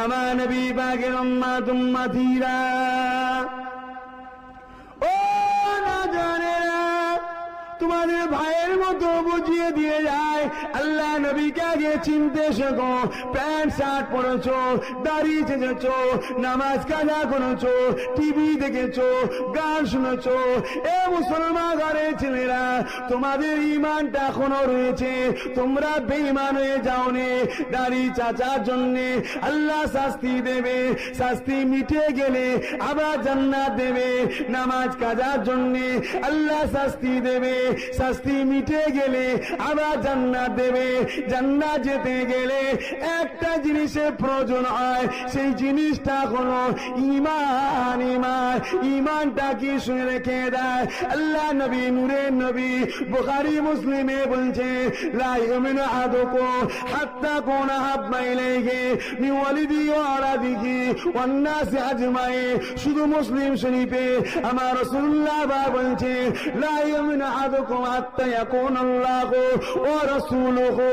আমার নবী পাকের উম্মতিরা, ও না জানেরা, তোমাদের ভাইয়ের মতো বুঝিয়ে দিয়ে যায়, আল্লাহ নবীকে আগে চিনতে শেখো। প্যান্ট শার্ট পরেছো, দাড়ি চেঁচেছো, নামাজ কাজা করেছো, টিভি দেখেছো, গান শুনেছো, এ মুসলমান ঘরের ছেলেরা, তোমাদের ইমানটা এখনো রয়েছে, তোমরা বেঈমান হয়ে যাওনি। দাড়ি চাচার জন্যে আল্লাহ শাস্তি দেবে, শাস্তি মিটে গেলে আবার জান্নাত দেবে। নামাজ কাজার জন্যে আল্লাহ শাস্তি দেবে, শাস্তি মিটে গেলে আবার জান্নাত দেবে। জান্নাত যেতে গেলে একটা জিনিসের প্রয়োজন হয়, সেই জিনিসটা হলো ঈমান। ঈমান, ঈমানটা কি শুনে রেখে দেয় আল্লাহ নবী, নূরের নবী বুখারী মুসলিমে বলছে, লা ইউমিনু আহাদুকুম হাত্তা কুনা হাব্বা ইলাইহি মিন ওয়ালিদি ওয়া ওয়ালাদিহি ওয়ান নাসি আজমাইন। শুধু মুসলিম শরীফে আমার রাসূলুল্লাহ বলছে, লা ইউমিনু আহাদুকুম হাত্তা ইয়াকুনা আল্লাহু ওয়া রাসূলুহু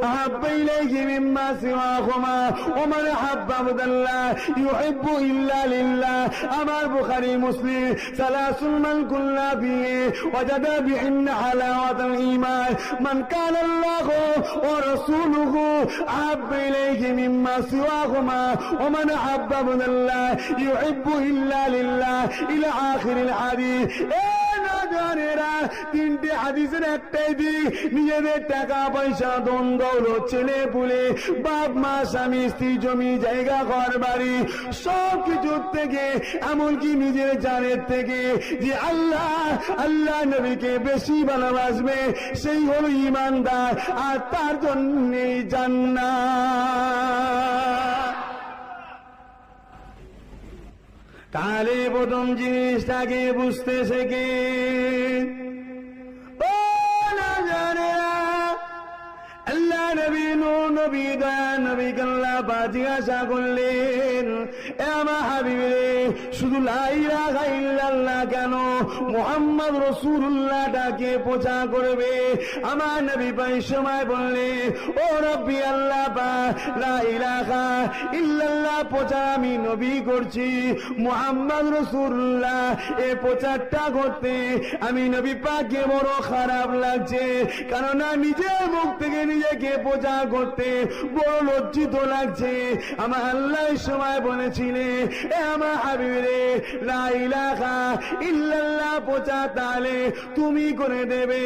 আহাব্বা ইলাইহি মিম্মা সিওয়াহুমা ওয়া মান আহাব্বা আবদাল্লাহ ইউহিব্বু ইল্লা লিল্লাহ। আমার বুখারী মুসলিম, সালাসুন মান কুল্লা বিহি ওয়াজাদা বিহিন্না হালাওয়াতাল ঈমান, মান কানা আল্লাহু ওয়া রাসূলুহু আহাব্বা ইলাইহি মিম্মা সিওয়াহুমা ওয়া মান আহাব্বা আবদাল্লাহ ইউহিব্বু ইল্লা লিল্লাহ ইলা আখিরিল হাদিস। জানেরা, তিনটে হাদিসের একটাই দিক, নিজেদের টাকা পয়সা ধন দৌলত ছেলে পুলে বাপ মা স্বামী স্ত্রী জমি জায়গা ঘর বাড়ি সব কিছুর থেকে, এমনকি নিজের জানের থেকে যে আল্লাহ আল্লাহ নবীকে বেশি ভালোবাসবে, সেই হলো ঈমানদার, আর তার জন্যই জান্নাত। তাহলে প্রথম জিনিসটাকে বুঝতে শেখে। ও না জানেরা, আল্লাহ নবী দয়া নবী আল্লাহ পাক জিজ্ঞাসা করলেন, এ আমার হাবিব রে, শুধু লা ইলাহা ইল্লাল্লাহ কেন, মুহাম্মদ রাসূলুল্লাহ ডাকে প্রচার করবে? আমার নবী পাক সময় বললে, ও রব্বি আল্লাহ পাক, লা ইলাহা ইল্লাল্লাহ প্রচার আমি নবী করছি, মুহাম্মদ রাসূলুল্লাহ এই প্রচারটা করতে আমি নবী পাককে বড় খারাপ লাগছে, কেননা নিজের মুখ থেকে নিজেকে প্রচার করতে বড় লজ্জিত লাগছে। আমার আল্লাহ সময় বলেছিলেন, এ আমার হাবিব রে, লা ইলাহা ইল্লাল্লাহ প্রচার তাহলে তুমি করে দেবে,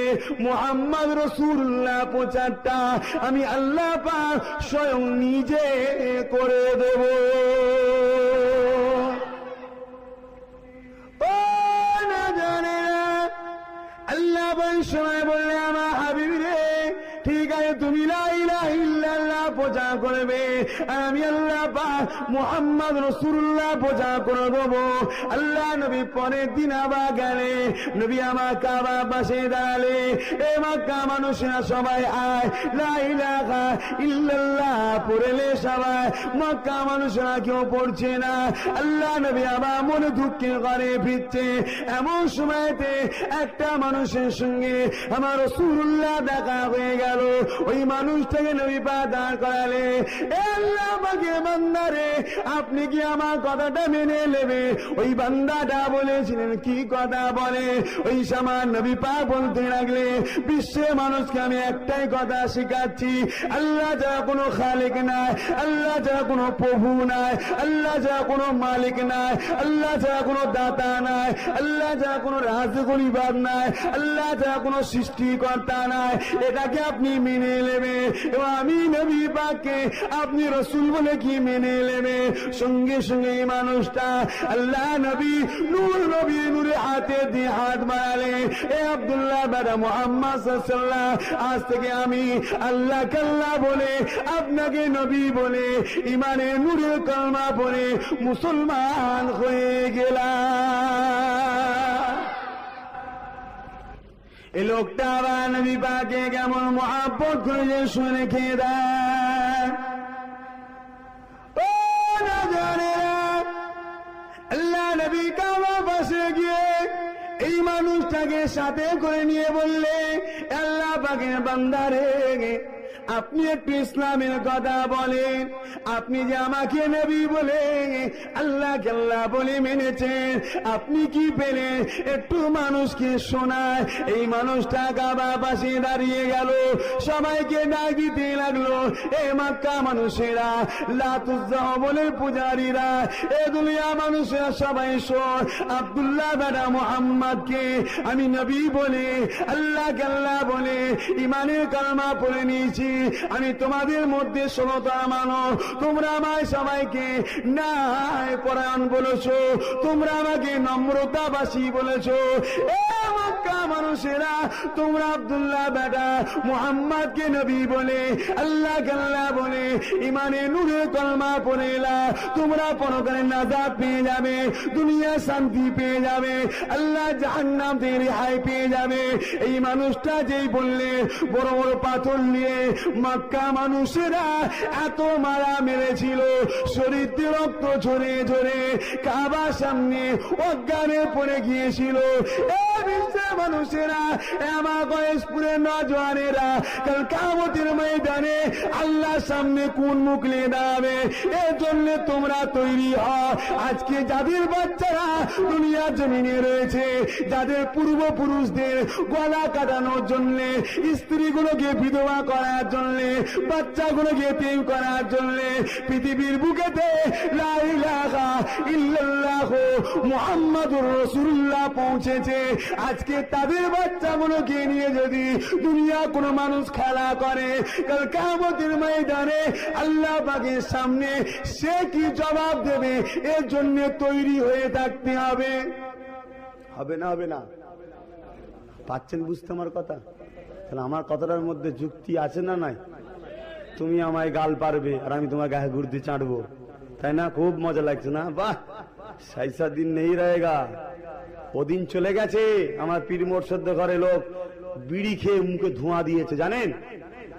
মুহাম্মদ রাসূলুল্লাহ প্রচারটা আমি আল্লাহ পাক স্বয়ং নিজে করে দেব। ও না জানে না, আল্লাহ পাক সময় বললে, আমার হাবিব রে, ঠিক আছে তুমি লা ইলাহা ইল্লাল্লাহ প্রচার করবে, আমি আল্লাহ পাক মুহাম্মদ রাসূলুল্লাহ প্রচার করে দেব। আল্লাহ নবী পরের দিন আবার গেলে, নবী আমার কাবা পাশে দাঁড়ালে, এ মক্কা মানুষেরা সবাই আয় লা ইলাহা ইল্লাল্লাহ পড়লে, সবাই মক্কা মানুষেরা কেউ পড়ছে না। আল্লাহ নবী আবার মনে দুঃখের ঘরে ফিরছে, এমন সময়তে একটা মানুষের সঙ্গে আমার রাসূলুল্লাহ দেখা হয়ে গেল। ওই মানুষটাকে নবী পাক দাঁড় করালে, এ আল্লাহ পাকের বান্দা রে, আপনি কি আমার কথাটা মেনে নেবে? ওই বান্দাটা বলেছিলেন, কি কথা বলে? ওই সামান নবী পাক বলতে লাগলে, বিশ্বের মানুষকে আমি একটাই কথা শিখাচ্ছি, আল্লাহ যারা কোনো খালিক নাই, আল্লাহ যারা কোনো প্রভু নাই, আল্লাহ যারা কোনো মালিক নাই, আল্লাহ যারা কোনো দাতা নাই, আল্লাহ যারা কোনো রাজগরিবাদ নাই, আল্লাহ যারা কোনো সৃষ্টিকর্তা নাই, এটাকে আপনি মেনে নেবে এবং আমি নবী পাককে আপনি রাসূল বলে কি মেনে নেবে? সঙ্গে সঙ্গে এই মানুষটা আল্লাহ নবী নূরে হাতে দিয়ে হাত বাড়ালে, এ আব্দুল্লাহ বেটা মুহাম্মদ সাল্লাল্লাহু আলাইহি ওয়াসাল্লাম, আজ থেকে আমি আল্লাহ কাল্লা বলে আপনাকে নবী বলে ইমানের নূরের কালমা পড়ে মুসলমান হয়ে গেলাম। এই লোকটা আবার নবী পাকে কেমন মহব্বত করে শুনে খেয়ে দেয়। ও না জানে না, আল্লাহ নবী কাবা পাশে গিয়ে এই মানুষটাকে সাথে করে নিয়ে বললে, আল্লাহ পাকের বান্দা রে, আপনি একটু ইসলামের কথা বলেন, আপনি যে আমাকে নবী বলে আল্লাহ আল্লাহ বলে মেনেছেন, আপনি কি পেলেন একটু মানুষকে শোনায়। এই মানুষটা কাবা পাশে দাঁড়িয়ে গেল, সবাইকে ডাক দিতে লাগলো, এ মক্কা মানুষেরা, লাত উজ্জা বলে পূজারীরা, এ দুনিয়া মানুষেরা সবাই শোন, আব্দুল্লাহ বেটা মুহাম্মদকে আমি নবী বলে আল্লাহ আল্লাহ বলে ইমানের কালমা পড়ে নিয়েছি, আমি তোমাদের মধ্যে 16টা মানো, তোমরা আমায় সবাইকে ন্যায় পরায়ণ বলেছো, তোমরা আমাকে নম্রতাবাসী বলেছো। এ মক্কা মানুষেরা, তোমরা আব্দুল্লাহ বেটা মুহাম্মদকে নবী বলে আল্লাহ আল্লাহ বলে ইমানে নূরে কলমা পড়ে এলা, তোমরা পরকালে নাজাত পেয়ে যাবে, দুনিয়া শান্তি পেয়ে যাবে, আল্লাহ জাহান্নাম থেকে রেহাই পেয়ে যাবে। এই মানুষটা যেই বললে, বড় বড় পাথর নিয়ে মক্কা মানুষেরা এত মারা মেরেছিল, শরীর দিয়ে রক্ত ঝরে ঝরে কাবার সামনে অজ্ঞানে পড়ে গিয়েছিল। বিশ্বের মানুষেরা, আমার গয়েশপুরের নজওয়ানেরা, কাল কিয়ামতের ময়দানে আল্লাহর সামনে কোন মুখ নিয়ে দাঁড়াবে, এর জন্য তোমরা তৈরি হও। আজকে যাদের বাচ্চারা দুনিয়ার জমিনে রয়েছে, যাদের পূর্বপুরুষদের গলা কাটানোর জন্য, স্ত্রীগুলোকে বিধবা করার জন্য, বাচ্চাগুলোকে প্রেম করার জন্য পৃথিবীর বুকেতে লা ইলাহা ইল্লাল্লাহ মুহাম্মাদুর রাসূলুল্লাহ পৌঁছেছে, আজকে তাদের বাচ্চাগুলোকে নিয়ে যদি দুনিয়া কোনো মানুষ খেলা করে, কাল কিয়ামতের ময়দানে আল্লাহ পাকের সামনে সে কি জবাব দেবে? এর জন্য তৈরি হয়ে থাকতে হবে। হবে না? হবে না? পাচ্ছেন বুঝতে আমার কথা? তাহলে আমার কথাটার মধ্যে যুক্তি আছে না নাই? তুমি আমায় গাল পারবে আর আমি তোমার গায়ে ঘুরতে চাটবো, তাই না? খুব মজা লাগছে না? বাহ, সাইসা দিন নেই রয়েগা। ওদিন চলে গেছে। আমার পীর মোর্শেদ ঘরে লোক বিড়ি খেয়ে মুখে ধোঁয়া দিয়েছে, জানেন?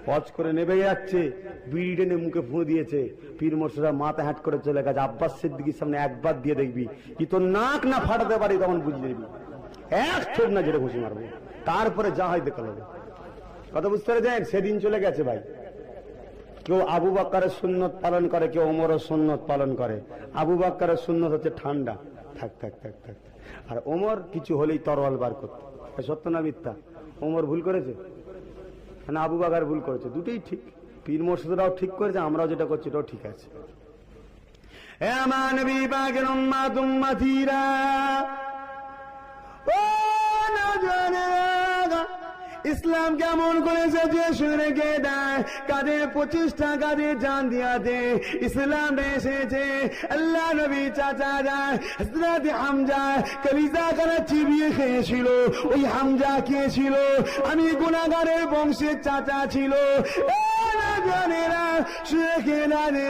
হজ করে নেবে যাচ্ছে, বিড়ি টেনে মুখে ফুঁ দিয়েছে, পীর মোর্শেদরা মাথা হ্যাট করে চলে গেছে। আব্বাস সিদ্দিকীর সামনে একবার দিয়ে দেখবি, কি তোর নাক না ফাটাতে পারি তখন বুঝিয়ে দিবি, এক ছোট না যেটা খুশি মারবো, তারপরে যা হয় দেখা যাবে। কথা বুঝতে পেরেছেন? সেদিন চলে গেছে ভাই। কেউ আবু বকরের সুন্নত পালন করে, কেউ ওমরের সুন্নত পালন করে। আবু বকরের সুন্নত হচ্ছে ঠান্ডা, থাক থাক থাক থাক, আর ওমর কিছু হলেই তরোয়াল বার করত। সত্য না মিথ্যা? ওমর ভুল করেছে না আবু বকর ভুল করেছে? দুটোই ঠিক। পীর মোর্শেদরাও ঠিক করেছে, আমরাও যেটা করছি এটাও ঠিক আছে। এ আমার নবী পাকের উম্মত উম্মতিরা, ও নওজওয়ানেরা, ইসলাম কেমন করেছে যে শুনে কে দেয়, কাঁধে 25 টাকা দিয়ে জান দিয়াতে ইসলাম এসেছে। আল্লাহ নবী চাচা যায় হযরত হামজা কলিজা করে চিবিয়ে খেয়েছিল। ওই হামজা কে ছিল? আমি গুনাহগারের বংশের চাচা ছিল।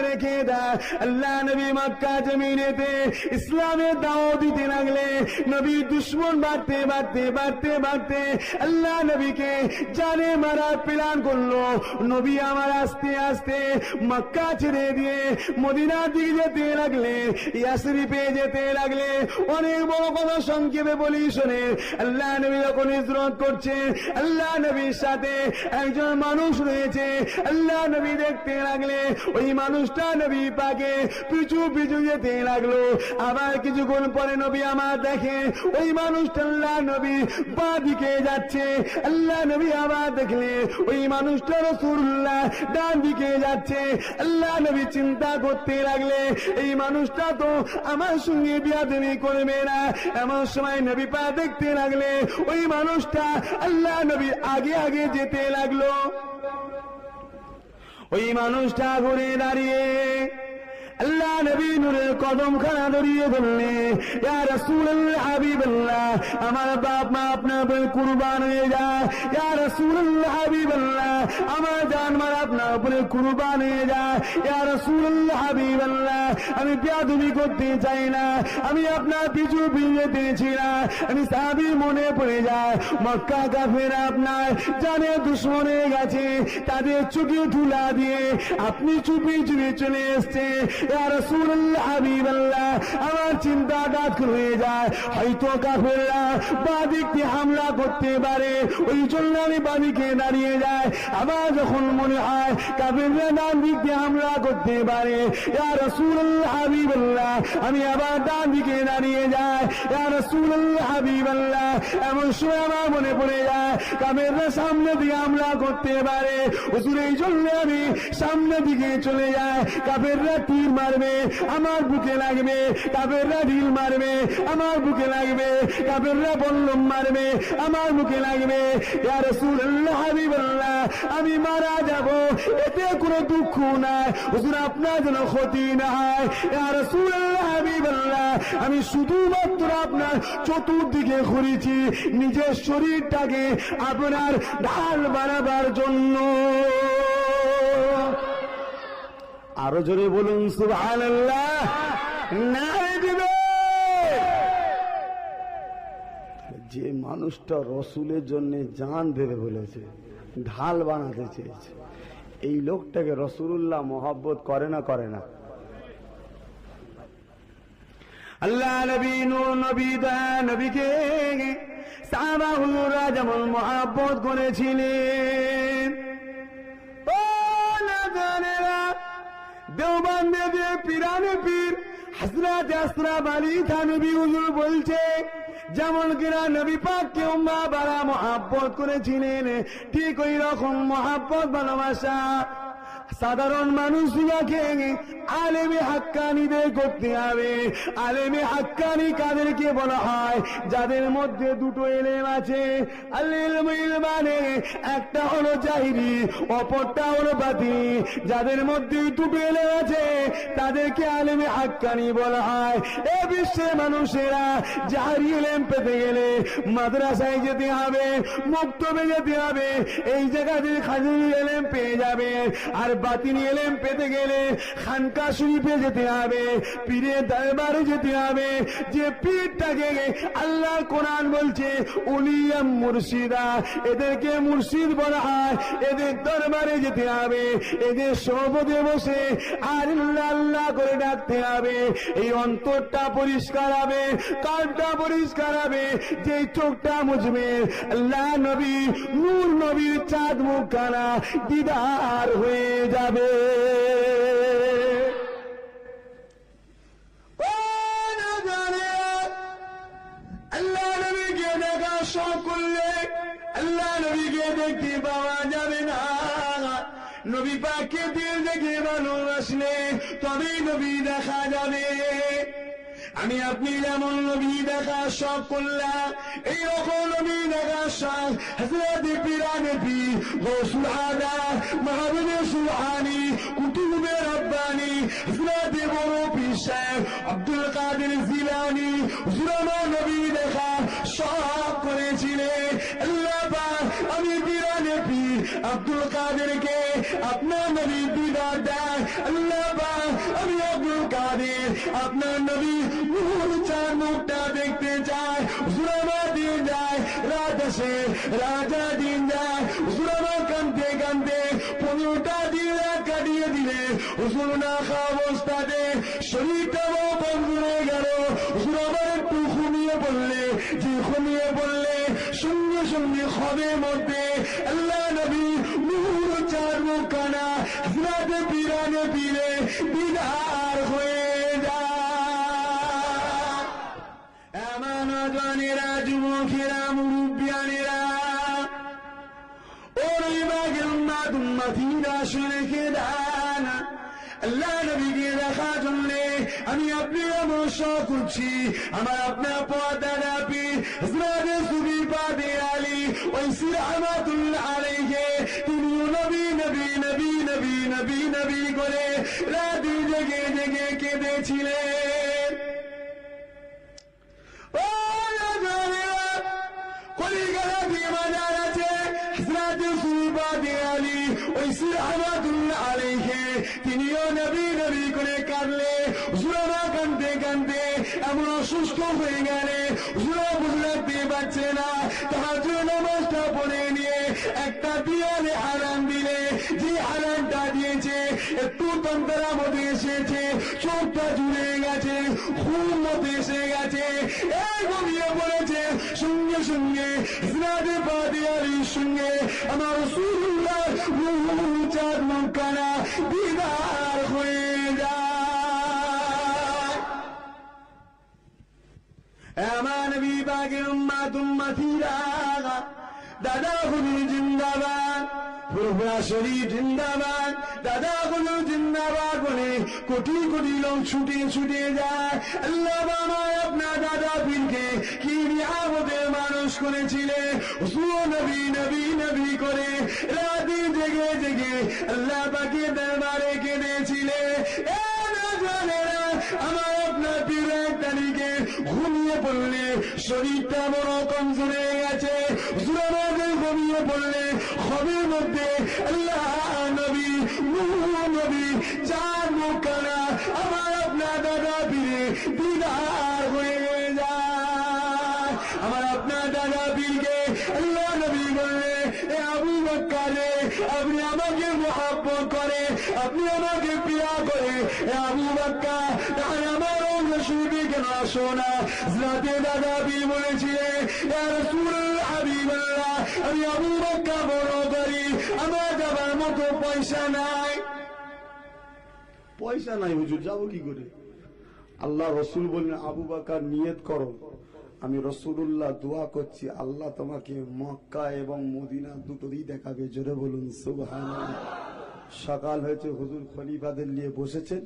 রেখে দেয়, আল্লাহ নবী মক্কা জমিনেতে ইসলামের দাওয়াত দিতে লাগলে নবী দুশ্মন বাড়তে বাড়তে বাড়তে বাড়তে আল্লাহ নবীকে জানে মারার প্ল্যান করলো। নবী আমার আস্তে আস্তে মক্কা ছেড়ে দিয়ে মদিনার দিকে যেতে লাগলে, ইয়াসরিফে যেতে লাগলে। অনেক বড় কথা সংক্ষেপে বলি শোনে। আল্লাহ নবী যখন হিজরত করছে, আল্লাহ নবীর সাথে একজন মানুষ রয়েছে। আল্লাহ নবী দেখতে লাগলে ওই মানুষটা নবী পাকে পিছু পিছু যেতে লাগলো। আবার কিছুক্ষণ পরে নবী আমার দেখে ওই মানুষটা আল্লাহ নবী বাঁ দিকে যাচ্ছে। আল্লাহ নবী আবার দেখলে ওই মানুষটা রাসূলুল্লাহ ডান দিকে যাচ্ছে। আল্লাহ নবী চিন্তা করতে লাগলে এই মানুষটা তো আমার সঙ্গে বিয়াদবি করবে না। এমন সময় নবী পা দেখতে লাগলে ওই মানুষটা আল্লাহ নবী আগে আগে যেতে লাগলো। ওই মানুষটা ঘুরে দাঁড়িয়ে আল্লাহ নবী নূরের কদম খানা ধরিয়ে বললে, ইয়া রাসূলুল্লাহ হাবিবাল্লাহ, আমার বাপ মা আপনার উপর কুরবান হয়ে যায়। ইয়া রাসূলুল্লাহ হাবিবাল্লাহ, আমার জান মাল আপনার উপরে কুরবান হয়ে যায়। ইয়া রাসূলুল্লাহ হাবিবাল্লাহ, আমি বিয়াদবি করতে চাই না, আমি আপনার পিছু যেতেছি না। আমি সাহাবী মনে পড়ে যায় মক্কা কাফেররা আপনার জানে দুশমন হয়ে গেছে, তাদের চোখে ধুলা দিয়ে আপনি চুপি চুপি চলে এসছে। ইয়া রাসূলুল্লাহ হাবিবাল্লাহ, আমার চিন্তা গাছ হয়ে যায়, হয়তো কাফেররা বাদিক দিয়ে হামলা করতে পারে, ওই জন্য আমি বাদিকে দাঁড়িয়ে যাই। আবার যখন মনে হয় কাফেররা ডান দিক দিয়ে হামলা করতে পারে, ইয়া রাসূলুল্লাহ হাবিবাল্লাহ, আমি আবার ডান দিকে দাঁড়িয়ে যাই। ইয়া রাসূলুল্লাহ হাবিবাল্লাহ, এমন সময় আমার মনে পড়ে যায় কাফেররা সামনে দিয়ে হামলা করতে পারে, হুজুর এই জন্য আমি সামনে দিকে চলে যাই। কাফেররা তীর মারবে, আমার বুকে লাগবে, কাফেররা ঢিল মারবে, আমার বুকে লাগবে, কাফেররা বল্লম মারবে, আমার বুকে লাগবে। ইয়া রাসূলুল্লাহ হাবিবাল্লাহ, আমি মারা যাব, এতে কোনো দুঃখ নাই, হুজুর আপনার যেন ক্ষতি না হয়। ইয়া রাসূলুল্লাহ হাবিবাল্লাহ, আমি শুধুমাত্র আপনার চতুর্দিকে ঘুরেছি নিজের শরীরটাকে আপনার ঢাল বানাবার জন্য। আরো জোরে বলুন সুবহানাল্লাহ। নারে দিবে। যে মানুষটা রসুলের জন্য জান দেবে বলেছে, ঢাল বানাতে চেয়েছে, এই লোকটাকে রাসূলুল্লাহ মহব্বত করে না করে না? আল্লাহ নবী নূর নবী দয়া নবীকে সাহাবা হুজুররা যেমন মহব্বত করেছিলেন, ও নাজানেরা, দেওবন্দে যে পিরানে পীর হযরত আশরাফ আলী থানভী হুজুর বলছে, যেমন কিনা নবী পাককে উম্মাহ বারা মহব্বত করেছিলেন, ঠিক ওই রকম মহব্বত ভালোবাসা সাধারণ মানুষকে আলেমে হাক্কানিদের করতে হবে। আলেমে হাক্কানি কাদেরকে বলা হয়? যাদের মধ্যে দুটো এলেম আছে। আল ইলমু ইলমানে, একটা হলো জাহিরি, অপরটা হলো বাতিনি। যাদের মধ্যে দুটো এলেম আছে তাদেরকে আলেমে হাক্কানি বলা হয়। এ বিশ্বের মানুষেরা জাহিরি এলেম পেতে গেলে মাদ্রাসায় যেতে হবে, মক্তবে যেতে হবে, এই জায়গাতে খাজির এলেম পেয়ে যাবে। আর বাতিনি এলেম পেতে গেলে খানকা শরীফে যেতে হবে, পীরের দরবারে যেতে হবে। যে পীরটাকে আল্লাহ কোরআন বলছে উলিয়াম মুর্শিদা, এদেরকে মুর্শিদ বলা হয়, এদের দরবারে যেতে হবে, এদের সহবতে বসে আর আল্লাহ আল্লাহ করে ডাকতে হবে। এই অন্তরটা পরিষ্কার হবে, কালটা পরিষ্কার হবে, যে চোখটা মুছবে আল্লাহ নবী নূর নবীর চাঁদ মুখখানা দিদার হয়ে যাবে। আল্লাহ নবীকে দেখা শখ করলে আল্লাহ নবীকে দেখতে পাওয়া যাবে না। নবী পাককে দিল দেখে ভালোবাসলে তবেই নবী দেখা যাবে। আমি আপনি যেমন নবী দেখা শখ করলাম, এইরকম নবী দেখা শখ হযরত পীরানে পীর গৌসুল আযম মাহবুবে সুবহানী কুতুবে রব্বানী হযরত বড় পীর সাহেব আব্দুল কাদের জিলানী হুজুরামা নবী দেখা শখ করেছিলেন। আল্লাহ পাক আমি পীরানে পীর আব্দুল কাদেরকে আপনার নবী দিদার দেন। আল্লাহ পাক আমি আব্দুল কাদের আপনার নবী নূর চার মুখটা দেখতে চাই। হুজুরামা দিন যায় রাত আসে, রাজা দিন যায়। হুজুরামা কান্দতে কান্দতে 15টা দিন রাত কাটিয়ে দিলে হুজুর না খাওয়া অবস্থাতে শরীরটা বড় কমজোর হয়ে গেল। হুজুরামা একটু ঘুমিয়ে পড়লে, যে ঘুমিয়ে পড়লে সঙ্গে সঙ্গে খবের মধ্যে আল্লাহ নবী নূর চার মুখখানা হযরত পীরানে পীরে দিদার হয়ে যায়। এমন জনেরা, যুবকেরা, মুরব্বিয়ানেরা, ওই বাগের উম্মাতিরা শুনে খেদান। আল্লাহ নবীকে দেখার জন্য আমি আপনি অবশ্য করছি। আমার আপনার পর্দার পীর হযরত সুফি পাদে আলী ওয়াইসি রাহমাতুল্লাহ আলাইহি, তিনি নবী নবী নবী নবী নবী নবী করে রাতে জেগে জেগে কেঁদেছিলেন। ও নজরেরা, কলিকাতা দিয়ে বাজার আছে হযরত সুফি পাদে আলী ওয়াইসি রাহমাতুল্লাহ আলাইহি, তিনিও নবী নবী করে কাঁদলে। হুজুরা কাঁদতে কাঁদতে এমন অসুস্থ হয়ে গেলে হুজুরা বুঝতে পারছে না। তাহাজ্জুদ নামাজটা পড়ে নিয়ে একটা পিয়ালে হারাম দিলে, যে হারামটা দিয়েছে একটু তন্ত্রা মধ্যে এসেছে, চোখটা জুড়ে গেছে, খুন মধ্যে এসে গেছে, এই ঘুমিয়ে পড়েছে। সঙ্গে সঙ্গে হযরত পাদে আলীর সঙ্গে আমার রাসূলুল্লাহ নূর চাঁদ মুখখানা দিদার হয়ে যায়। এমন বিভাগের উম্মাতিরা, দাদা হুজুর জিন্দাবাদ, ফুরফুরা শরীফ জিন্দাবাদ, দাদা হুজুর জিন্দাবাদ বলে কোটি কোটি লোক ছুটে ছুটে যায়। আল্লাহ বাবায় আপনার দাদা পীরকে কি নিয়ামতে মানুষ করেছিলেন। হুজুর নবী নবী নবী করে রাতে জেগে জেগে আল্লাহ পাকের দরবারে কেঁদেছিলেন। আমার আপনার পীরের তারিখে ঘুমিয়ে পড়লে শরীরটা বড় কমজোর হয়ে গেছে। হুজুরাবাদের ঘুমিয়ে পড়লে খবের মধ্যে আল্লাহ নবী নূর নবী চার মুখখানা আমার আপনার দাদা পীরে দিদার হয়ে যায়। আমার আপনার দাদা পীরকে আল্লাহ নবী বললে, এ আবু বকর, আপনি আমাকে মহব্বত করে, আপনি আমাকে প্রিয়া করে, এ আবু বকর তাহলে আমার রসুলকে কেন আসো না? হযরত দাদা পীর বলেছিলেন, ইয়া রাসূলুল্লাহ হাবিবাল্লাহ, আমি আবু বকর বড় করি, আমার যাবার মতো পয়সা নাই। পয়সা নাই হুজুর, যাবো কি করে? আল্লাহ রসুল বললেন, আবু বকর নিয়ত করো, আমি রাসূলুল্লাহ দোয়া করছি আল্লাহ তোমাকে মক্কা এবং মদিনা দুটোই দেখাবে। জোরে বলুন সুবহানাল্লাহ। সকাল হয়েছে, হুজুর খলিফাদের নিয়ে বসেছেন।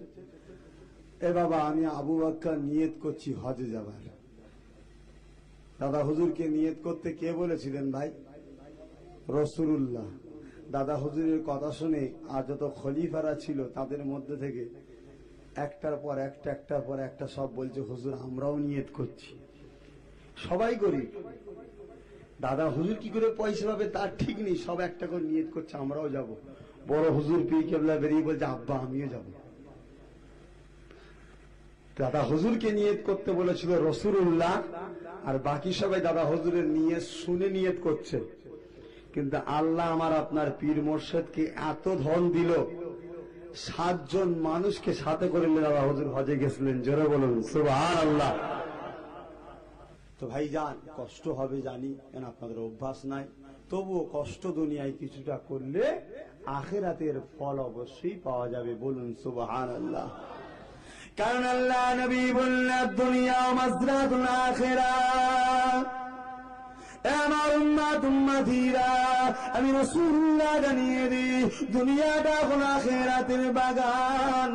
এ বাবা, আমি আবু বকর নিয়ত করছি হজে যাবার। দাদা হুজুরকে নিয়ত করতে কে বলেছিলেন ভাই? রাসূলুল্লাহ। দাদা হুজুরের কথা শুনে আর যত খলিফারা ছিল তাদের মধ্যে থেকে একটার পর একটা সব বলছে, হুজুর আমরাও নিয়ত করছি। সবাই করি। দাদা হুজুর কি করে পয়সা পাবে তার ঠিক নেই, সব একটা করে নিয়ত করছে আমরাও যাব। বড় হুজুর পীর কেবলা বেরিয়ে বলছে আব্বা আমিও যাব। দাদা হুজুরকে নিয়ত করতে বলেছিল রসুলুল্লাহ, আর বাকি সবাই দাদা হুজুরের নিয়ত শুনে নিয়ত করছে। কিন্তু আল্লাহ আমার আপনার পীর মোর্শেদকে এত ধন দিল, 7 জন মানুষকে সাথে করে দাদা হুজুর হজে গেছিলেন। জোরে বলুন সুবহানাল্লাহ। তো ভাই যান, কষ্ট হবে জানি, কেন আপনাদের অভ্যাস নাই, তবুও কষ্ট দুনিয়ায় কিছুটা করলে আখিরাতের ফল অবশ্যই পাওয়া যাবে। বলুন সুবহানাল্লাহ। কারণ আল্লাহ নবী বললেন দুনিয়া মাজরাতুল আখিরাহ। আমার উম্মত উম্মতিরা, আমি রাসূলুল্লাহ জানিয়ে দিই, দুনিয়াটা হলো আখিরাতের বাগান,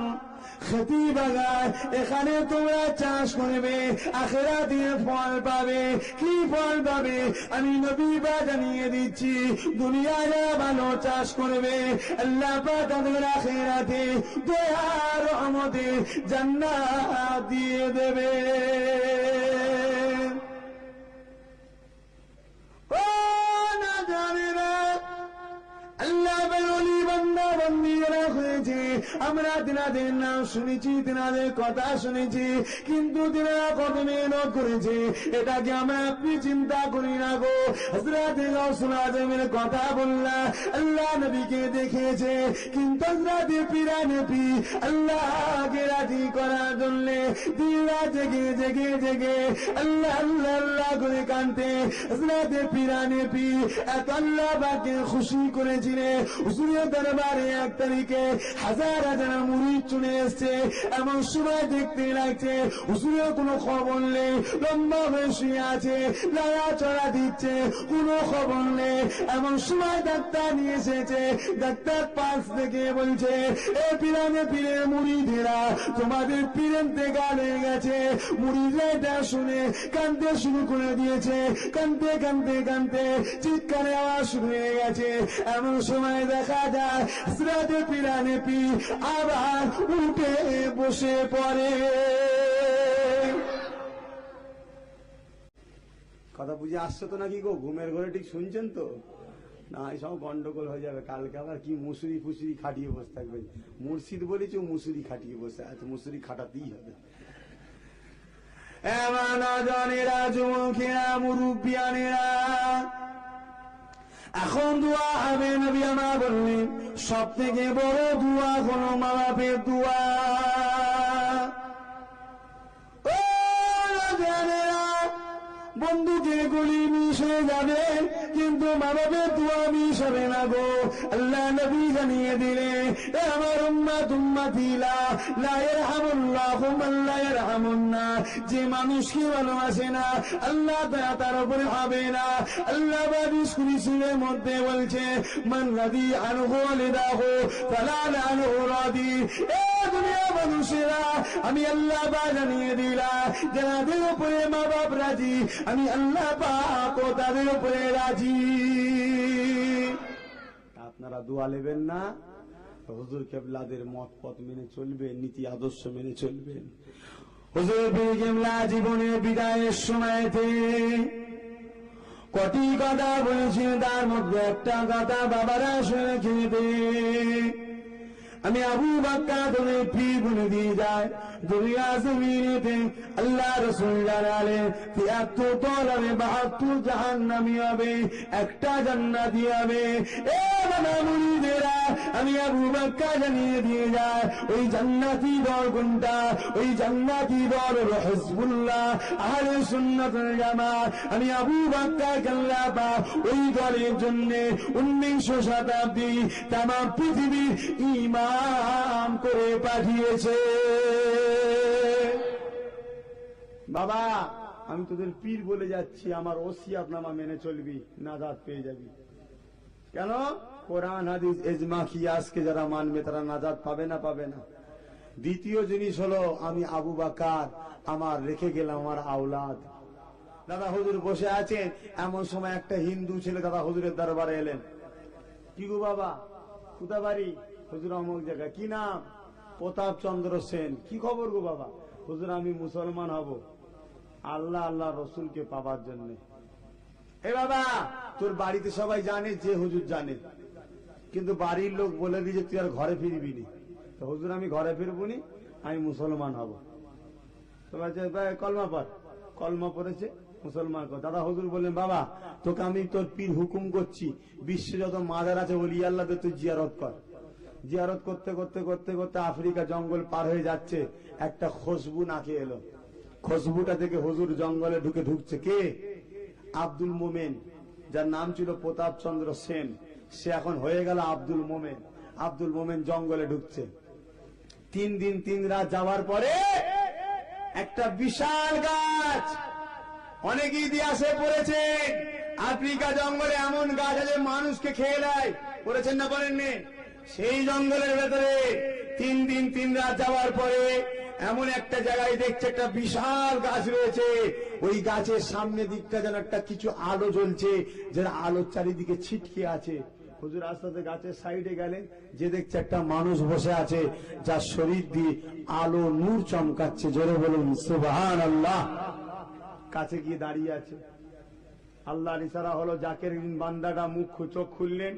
খেতি বাগান। এখানে তোমরা চাষ করবে, আখিরাতের ফল পাবে। কি ফল পাবে আমি নবী জানিয়ে দিচ্ছি। দুনিয়ায় ভালো চাষ করবে, আল্লাহ পাক তাদের আখিরাতে দয়ার রহমতে জান্নাত দিয়ে দেবে। আল্লাহ বলি বান্দা বান্দিরা হয়েছে, আমরা তিনাদের নাম শুনেছি, তিনাদের কথা শুনেছি, কিন্তু তিনারা কত মেহনত করেছে এটাকে আমরা আপনি চিন্তা করি না গো। হযরত গাউসুল আজমের কথা বললাম, আল্লাহ নবীকে দেখেছে, কিন্তু হযরত পীরানবী আল্লাহকে রাজি করার জন্য দিন রাত জেগে জেগে জেগে আল্লাহ আল্লাহ আল্লাহ করে কাঁদতে। হযরত পীরানবী এত আল্লাহ পাককে খুশি করেছিলেন, হুজুরের দরবারে 1 তারিখে 1000 মুরিদ চলে এসছে। এমন সময় দেখতে লাগছে হুজুরের কোনো খবর নেই, লম্বা হয়ে শুয়ে আছে, লায়া চড়া দিচ্ছে, কোনো খবর নেই। এমন সময় ডাক্তার নিয়ে এসেছে, ডাক্তার পাশ থেকে বলছে, এ পীরানে পীরের মুরিদেরা, তোমাদের পীরের দেখা হয়ে গেছে। মুরিদরা এটা শুনে কাঁদতে শুরু করে দিয়েছে, কাঁদতে কাঁদতে কাঁদতে চিৎকারে আওয়াজ শুরু হয়ে গেছে। এমন সময় দেখা যায় হযরত পীরানবী আবার উঠে বসে পড়ে। কথা বুঝে আসছে তো নাকি গো? ঘুমের ঘরে ঠিক শুনছেন তো না? এই সব গন্ডগোল হয়ে যাবে। কালকে আবার কি মুসুরি ফুসুরি খাটিয়ে বসে থাকবে। মুর্শিদ বলেছে মুসুরি খাটিয়ে বসে আছে, মুসুরি খাটাতেই হবে। এমন জনেরা, যুবকেরা, মুরুব্বিয়ানেরা, এখন দোয়া হবে। নবী আমার বললেন সব থেকে বড় দোয়া হলো মা বাপের দোয়া। ও জানেরা, বন্ধুকে গুলি মিশে যাবে, কিন্তু মা বাপের দোয়া মিশ হবে না গো। আল্লাহ নবী জানিয়ে দিলে, আমার উম্মত উম্মতিলা লা ইয়ারহামুল্লাহু মান লা ইয়ারহামুন নাস, যে মানুষকে ভালোবাসে না আল্লাহ তার উপরে হবে না। আল্লাহ হাদিস কুদসির মধ্যে বলছে, মান রাদি আনহু লিদাহু ফালা আনহু রাদি। এ দুনিয়া মানুষেরা, আমি আল্লাহ জানিয়ে দিলাম, যাদের উপরে মা বাপ রাজি, আমি আল্লাহ পাক তাদের উপরে রাজি। আপনারা দোয়া নেবেন না, হুজুর কেবলাদের মত পথ মেনে চলবেন, নীতি আদর্শ মেনে চলবেন। হুজুর পীর কেবলা জীবনের বিদায়ের সময়তে কটি কথা বলেছেন, তার মধ্যে একটা কথা বাবারা শুনে খেতে, আমি আবু বকর তুমি পীর বলে দিয়ে যায়। দুনিয়া জমিনেতে আল্লাহ রাসূল জানালেন ৭৩ তলাবে ৭২ জাহান্নামী হবে, একটা জান্নাতি হবে। এ বাবা মুরিদেরা, আমি আবু বকর জানিয়ে দিয়ে যায়, ওই জান্নাতি দল কোনটা? ওই জান্নাতি দল হলো হিজবুল্লাহ, আহলে সুন্নাত ওয়াল জামাত। আমি আবু বকর আল্লাহ পাক ওই দলের জন্য 19 শতাব্দী তাম পৃথিবীর ইমাম করে পাঠিয়েছে। বাবা, আমি তোদের পীর বলে যাচ্ছি, আমার ওসিয়াত নামা মেনে চলবি, নাজাত পেয়ে যাবি। কেন? কোরআন হাদিস ইজমা কিয়াসকে যারা মানবে তারা নাজাত পাবে না, পাবে না। দ্বিতীয় জিনিস হলো, আমি আবু বকর আমার রেখে গেলাম আমার আওলাদ। দাদা হুজুর বসে আছেন, এমন সময় একটা হিন্দু ছেলে দাদা হুজুরের দরবারে এলেন। কি গো বাবা, কোথা বাড়ি? হুজুর অমুক জায়গা। কি নাম? প্রতাপ চন্দ্র সেন। কি খবর গো বাবা? হুজুর আমি মুসলমান হব আল্লাহ আল্লাহ রসুলকে পাবার জন্য। এ বাবা, তোর বাড়িতে সবাই জানে? যে হুজুর জানে। কিন্তু বাড়ির লোক বলে দিয়েছে তুই আর ঘরে ফিরবি নি। তো হুজুর আমি ঘরে ফিরবো নি, আমি মুসলমান হব। তো বলছে কলমা পড়। কলমা পড়েছে, মুসলমান কর। দাদা হুজুর বললেন বাবা তোকে আমি তোর পীর হুকুম করছি, বিশ্বে যত মাজার আছে ওলি আল্লাহদের তুই জিয়ারত কর। জিয়ারত করতে করতে করতে করতে আফ্রিকা জঙ্গল পার হয়ে যাচ্ছে, একটা খুশবু নাকে এলো। খুশবুটা থেকে হুজুর জঙ্গলে ঢুকছে কে? আব্দুল মোমেন, যার নাম ছিল প্রতাপ চন্দ্র সেন, সে এখন হয়ে গেল আব্দুল মোমেন। আব্দুল মোমেন জঙ্গলে ঢুকছে। 3 দিন 3 রাত যাওয়ার পরে একটা বিশাল গাছ, অনেক ইতিহাসে পড়েছে আফ্রিকা জঙ্গলে এমন গাছ আছে মানুষকে খেয়ে দেয়, পড়েছেন না পড়েননি? সেই জঙ্গলের ভেতরে 3 দিন 3 রাত যাওয়ার পরে এমন একটা জায়গায় দেখছে একটা বিশাল গাছ রয়েছে। ওই গাছের সামনে দিকটা যেন একটা কিছু আলো জ্বলছে, যেন আলোর চারিদিকে ছিটকে আছে। হুজুর আস্তে গাছের সাইডে গেলেন, যে দেখছে একটা মানুষ বসে আছে, যার শরীর দিয়ে আলো নূর চমকাচ্ছে। জোরে বলুন সুবহানাল্লাহ। কাছে গিয়ে দাঁড়িয়ে আছে। আল্লাহর ইশারা হলো, জাকের বান্দাটা মুখ চোখ খুললেন,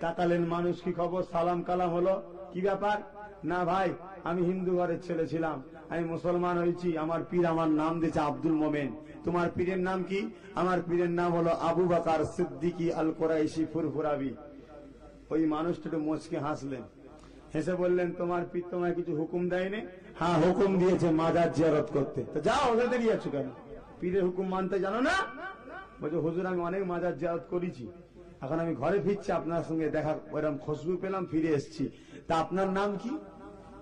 তাকালেন, মানুষ কি খবর, সালাম কালাম হলো। কি ব্যাপার? না ভাই আমি হিন্দু ঘরের ছেলে ছিলাম, আমি মুসলমান হয়েছি, আমার পীর আমার নাম দিয়েছে আব্দুল মোমেন। তোমার পীরের নাম কি? আমার পীরের নাম হলো আবু বকর সিদ্দিকী আল কুরাইশি ফুরফুরাবি। ওই মানুষটা একটু মুচকে হাসলেন, হেসে বললেন তোমার পীর তোমায় কিছু হুকুম দেয়নি? হ্যাঁ হুকুম দিয়েছে মাজার জিয়ারত করতে। তো যাও, ওদের দেরিয়ে আছো কেন? পীরের হুকুম মানতে জানো না? বলছে হুজুর আমি অনেক মাজার জিয়ারত করেছি, এখন আমি ঘরে ফিরছি, আপনার সঙ্গে দেখা ওইরকম খুশবু পেলাম, ফিরে এসেছি। তা আপনার নাম কি?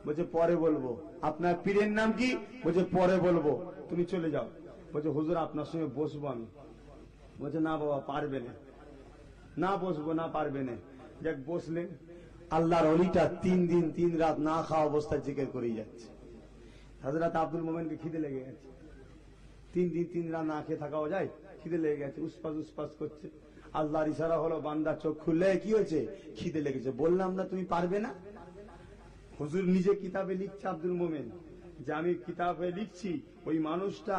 বলছে পরে বলবো। আপনার পীরের নাম কি? বলছে পরে বলবো, তুমি চলে যাও। বলছে হুজুর আপনার সঙ্গে বসবো আমি। বলছে না বাবা পারবে না, না বসবো না, পারবে না। যাক বসলেন। আল্লাহর অলিটা 3 দিন 3 রাত না খাওয়া অবস্থায় জিকির করেই যাচ্ছে। হযরত আব্দুল মোমেনকে খিদে লেগে গেছে। 3 দিন 3 রাত না খেয়ে থাকাও যায়? খিদে লেগে গেছে, উসপাস উসপাস করছে। আল্লাহর ইশারা হলো, বান্দা চোখ খুললে কি হয়েছে? খিদে লেগেছে। বললাম না তুমি পারবে না? হুজুর নিজে কিতাবে লিখছে আব্দুল মোমেন, যে আমি কিতাবে লিখছি ওই মানুষটা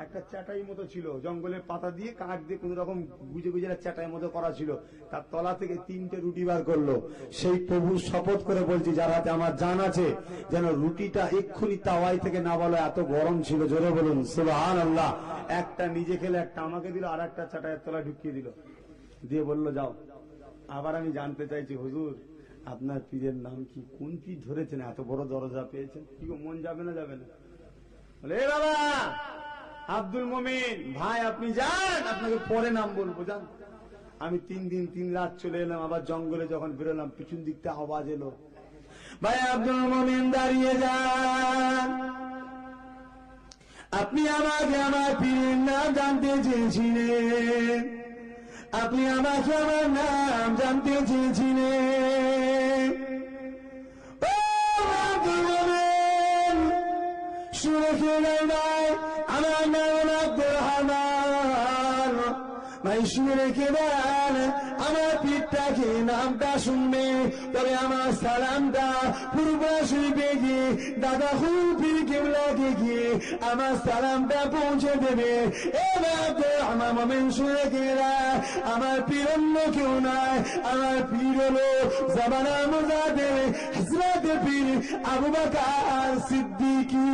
একটা চ্যাটাই মতো ছিল, জঙ্গলের পাতা দিয়ে কাঠ দিয়ে কোন রকম গুজে গুজে চ্যাটাই মতো করা ছিল, তার তলা থেকে 3টে রুটি বার করলো। সেই প্রভু শপথ করে বলছি যার হাতে আমার জান আছে, যেন রুটিটা এক্ষুনি তাওয়াই থেকে না বলো, এত গরম ছিল। জোরে বলুন সুবহানাল্লাহ। একটা নিজে খেলে, একটা আমাকে দিল, আর একটা চ্যাটাইয়ের তলা ঢুকিয়ে দিল, দিয়ে বলল যাও। আবার আমি জানতে চাইছি হুজুর আপনার পীরের নাম কি? কোন পীর ধরেছেন, এত বড় দরজা পেয়েছেন? কি গো মন যাবে না যাবে না? বলে এ বাবা আব্দুল মোমেন ভাই আপনি যান, আপনাকে পরে নাম বলবো, যান। আমি 3 দিন 3 রাত চলে এলাম। আবার জঙ্গলে যখন বেরোলাম, পিছন দিকটা আওয়াজ এলো, ভাই আব্দুল মোমেন দাঁড়িয়ে যান, আপনি আমাকে আমার পীরের নাম জানতে চেয়েছিলেন, আপনি আমাকে আমার নাম জানতে চেয়েছিলেন। ও আব্দুল মোমেন শুনে খেলেন ভাই, আমার নাম আব্দুল রহমান। ভাই শুনে রেখে দেন, আমার পীরটাকে নামটা শুনবে, তবে আমার সালামটা পূর্ব শরীফে গিয়ে দাদা হুল পীর কেবলাকে গিয়ে আমার সালামটা পৌঁছে দেবে। এবার আব্দুল রহমান মোমেন শুনে রেখে দেন, আমার পীর অন্য কেউ নয়, আমার পীর হলো জামানা মুজাহিদ হযরত পীর আবু বকর সিদ্দিকী।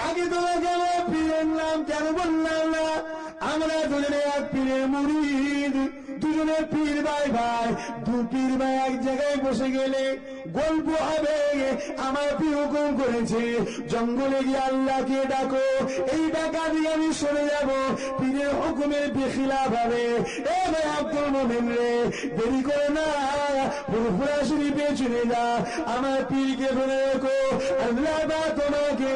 আগে তোমাকে আমার পীরের নাম কেন বললাম না? আমরা দুজনে এক পীরের মুরিদ, দুজনে পীর ভাই ভাই, 2 পীর ভাই এক জায়গায় বসে গেলে গল্প হবে। আমার পীর হুকুম করেছে জঙ্গলে গিয়ে আল্লাহকে ডাকো, এই ডাকা দিয়ে আমি সরে যাব, পীরের হুকুমের বেখিলাফ হবে। এ ভাই আব্দুল মোমেন রে, দেরি করে না, ফুরফুরা শরীফে চলে যা, আমার পীরকে ধরে রেখো, আল্লাহ বা তোমাকে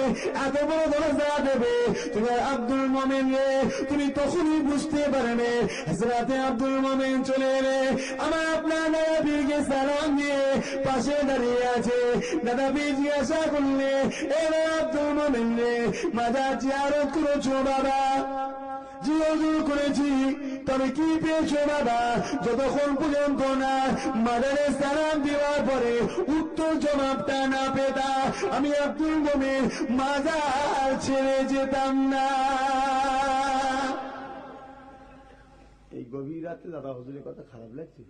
এত বড় দরজা দেবে। তুমি আব্দুল মোমেন রে, তুমি তখনই বুঝতে পারবে। হযরতে আব্দুল মোমেন চলে এলে আমার আপনার দাদা পীরকে সালাম দিয়ে পাশে দাঁড়িয়ে আছে। দাদা পীর জিজ্ঞাসা করলে, এবার আব্দুল মোমেন রে মাজার জিয়ারত করেছো বাবা? জি হুজুর করেছি। তবে কি পেয়েছো বাবা? যতক্ষণ পর্যন্ত না মাজারে সালাম দেওয়ার পরে উত্তর জবাবটা না পেতা, আমি আব্দুল মোমেন মাজার ছেড়ে যেতাম না। এই গভীর রাতে দাদা হুজুরের কথা খারাপ লাগছে?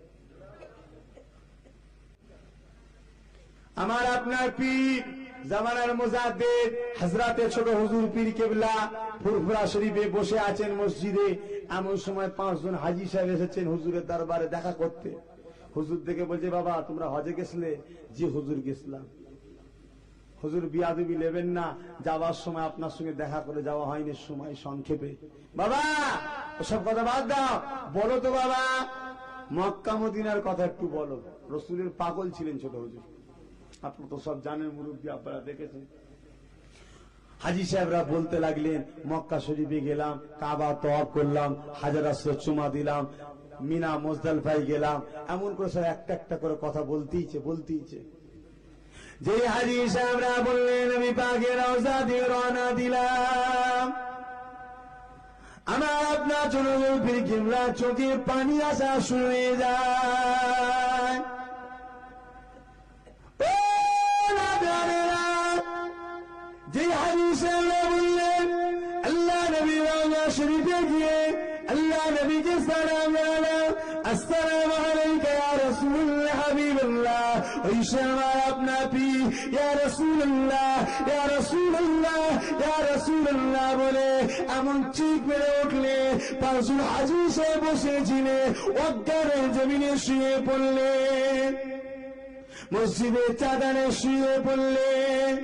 আমার আপনার পীর জামানার মুজাদ্দিদ হযরতে ছোট হুজুর পীর কেবলা ফুরফুরা শরীফে বসে আছেন মসজিদে। এমন সময় 5 জন হাজী সাহেব এসেছেন হুজুরের দরবারে দেখা করতে। হুজুর দেখে বলছে, বাবা তোমরা হজে গেছিলে? জি হুজুর গেছিলাম। হুজুর বিয়াদবি নেবেন না, যাওয়ার সময় আপনার সঙ্গে দেখা করে যাওয়া হয়নি, সময় সংক্ষেপে। বাবা ওসব কথা বাদ দাও, বলো তো বাবা মক্কা মদিনার কথা একটু বলো। রসুলের পাগল ছিলেন ছোট হুজুর, আপনারা তো সব জানেন, মুরব্বী আপনারা দেখেছেন। হাজী সাহেবরা বলতে লাগলেন, মক্কা শরীফে গেলাম, কাবা তওয়াফ করলাম, হাজার আসওয়াদ চুমা দিলাম, মিনা মুজদালিফায় গেলাম, এমন করে সব একটা একটা করে কথা বলতেইছে। যে হাজী সাহেবরা বললেন, আমি পাকের রওজা দিয়ে রওনা দিলাম, আমার আপনার চলে পীর কেবলা চোখে পানি আসা শুরু হয়ে যায়। যে হাজী সাহেবরা বললেন, আল্লাহ নবী রওজা শরীফে গিয়ে আল্লাহ নবীকে সালাম জানালাম, আসসালামু আলাইকা ইয়া রাসূলুল্লাহ হাবিবাল্লাহ। ওই সময় আপনার পীর ইয়া রাসূলুল্লাহ ইয়া রাসূলুল্লাহ ইয়া রাসূলুল্লাহ বলে এমন চিৎ মেরে উঠলে 5 জন হাজী সাহেব বসেছিলেন, অজ্ঞানের জমিনে শুয়ে পড়লেন, মসজিদের চাদরে শুয়ে পড়লেন।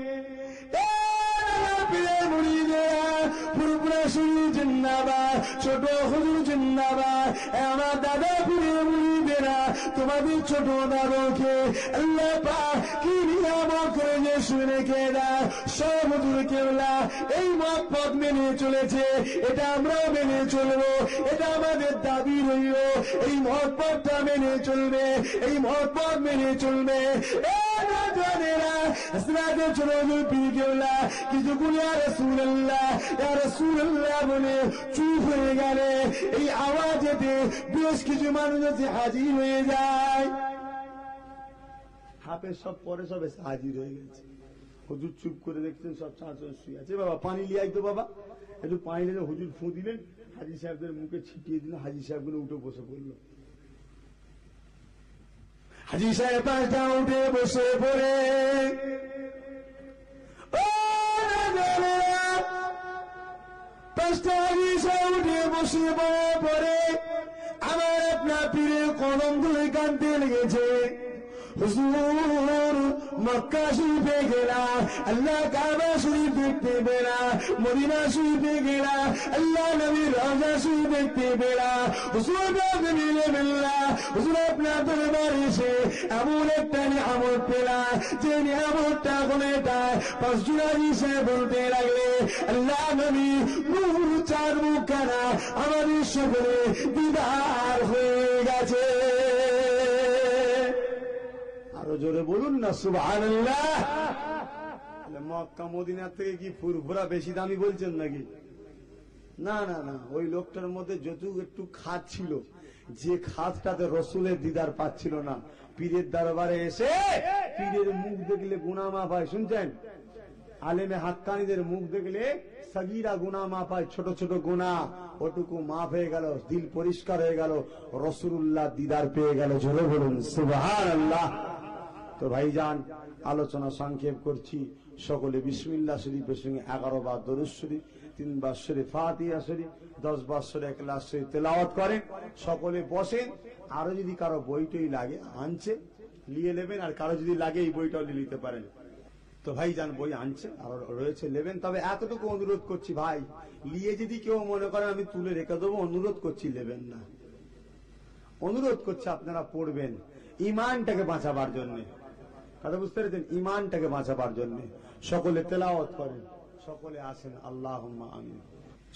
ছোট হুজুর জিন্দাবাদ, আমার দাদা পীরে মুরিদেরা তোমাদের ছোট দাদাকে আল্লাহ পাক কি নিয়ামত করে যে শুনে রেখে দেয়। সব হুজুর কেবলা এই মত মেনে চলেছে, এটা আমরাও মেনে চলবো, এটা আমাদের দাবি রইল। এই মতটা মেনে চলবে, এই মত মেনে চলবে। ছোট হুজুর পীর কেবলা কিছুক্ষণ ইয়া রাসূলুল্লাহ ইয়া রাসূলুল্লাহ বলে চুপ হয়ে গেলে এই আওয়াজেতে বেশ কিছু মানুষ আছে হাজির হয়ে যায়। হাফেজ সব পরে সব এসে হাজির হয়ে গেছে। হুজুর চুপ করে দেখছেন, সব 4 জন শুয়ে আছে। বাবা পানি লিয়ে আইতো, বাবা একটু পানি নিয়ে হুজুর ফু দিলেন, হাজী সাহেবদের মুখে ছিটিয়ে দিলেন, হাজী সাহেবগুলো উঠে বসে পড়ল। হাজী সাহেব পাঁচটা উঠে বসে পড়ে উঠে বসে পড়ে আমার আপনার পীরের কদম ধরে কাঁদতে লেগেছে। হুজুর মক্কা শরীফে গেলা, আল্লাহ কাবা শরীফ দেখতে পেলা, মদিনা শরীফে গেলা, আল্লাহ নবীর রওজা শরীফ দেখতে পেলা। হুজুর আপনি মিলে মিল্লা, হুজুর আপনার দরবারে এসে এমন একটা নিয়ামত পেলা, যে নিয়ামতটা কোনে তাই 5 জন হাজী সাহেব বলতে লাগলে, আল্লাহ নবী নূর চার মুখখানা আমাদের সকলে দিদার হয়ে গেছে। আরো জোরে বলুন না সুবহানাল্লাহ। মক্কা মদিনার থেকে কি ফুরফুরা বেশি দামি বলছেন নাকি? না না না, ওই লোকটার মধ্যে যতটুকু একটু খাদ ছিল, যে খাদটাতে রসুলের দিদার পাচ্ছিল না, পীরের দরবারে এসে পীরের মুখ দেখলে গুনাহ মাফ হয়। শুনছেন? আলেমে হাক্কানীদের মুখ দেখলে সগীরা গুনাহ মাফ হয়, ছোট ছোট গুনাহ ওটুকু মাফ হয়ে গেল, দিল পরিষ্কার হয়ে গেল, রাসূলুল্লাহ দিদার পেয়ে গেল। জোরে বলুন সুবহানাল্লাহ। তো ভাইজান আলোচনা সংক্ষেপ করছি, সকলে বিসমিল্লাহ শরীফের সঙ্গে 11 বার দরুদ শরীফ, 3 বার শরীফ ফাতিহা শরীফ, 10 বার শরীফ ইখলাস শরীফ তেলাওয়াত করেন। সকলে বসেন, আরো যদি কারো বইটই লাগে আনছে নিয়ে নেবেন, আর কারো যদি লাগে এই বইটাও নিয়ে নিতে পারেন। তো ভাইজান বই আনছে আর রয়েছে নেবেন। তবে এতটুকু অনুরোধ করছি ভাই, নিয়ে যদি কেউ মনে করেন আমি তুলে রেখে দেবো, অনুরোধ করছি নেবেন না। অনুরোধ করছি আপনারা পড়বেন, ইমানটাকে বাঁচাবার জন্য। কথা বুঝতে পেরেছেন? ইমানটাকে বাঁচাবার জন্য সকলে তেলাওয়াত করেন, সকলে আসেন। আল্লাহুম্মা আমিন।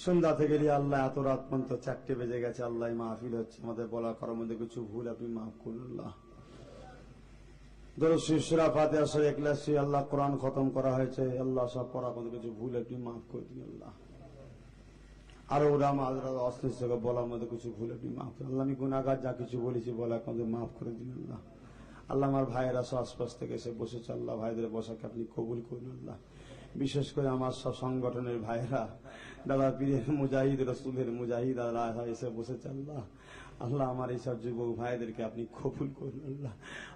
সন্ধ্যা থেকে আল্লাহ এত রাত পর্যন্ত 4টে বেজে গেছে, আল্লাহ মাহফিল হচ্ছে, আমাদের বলা করার মধ্যে কিছু ভুল আপনি মাফ করুন। আল্লাহ দরুদ শরীফ সূরা ফাতিহা সূরা ইখলাস শরীফ, আল্লাহ কোরআন খতম করা হয়েছে, আল্লাহ সব পড়ার মধ্যে কিছু ভুল আপনি মাফ করে দিন। আল্লাহ আরো ওলামা হযরত অশ্লীল থেকে বলার মধ্যে কিছু ভুল আপনি মাফ করুন। আল্লাহ আমি গুনাহগার, যা কিছু বলেছি বলা আমাদের মাফ করে দিন। আল্লাহ আল্লাহ আমার ভাইয়েরা আশপাশ থেকে এসে বসেছে, আল্লাহ ভাইদের বসাকে আপনি কবুল করুন। আল্লাহ বিশেষ করে আমার সব সংগঠনের ভাইরা, দাদা পীরের মুজাহিদ, রসুলের মুজাহিদ আল্লাহ এসে বসেছে। আল্লাহ আল্লাহ আমার এইসব যুবক ভাইদেরকে আপনি কবুল করুন। আল্লাহ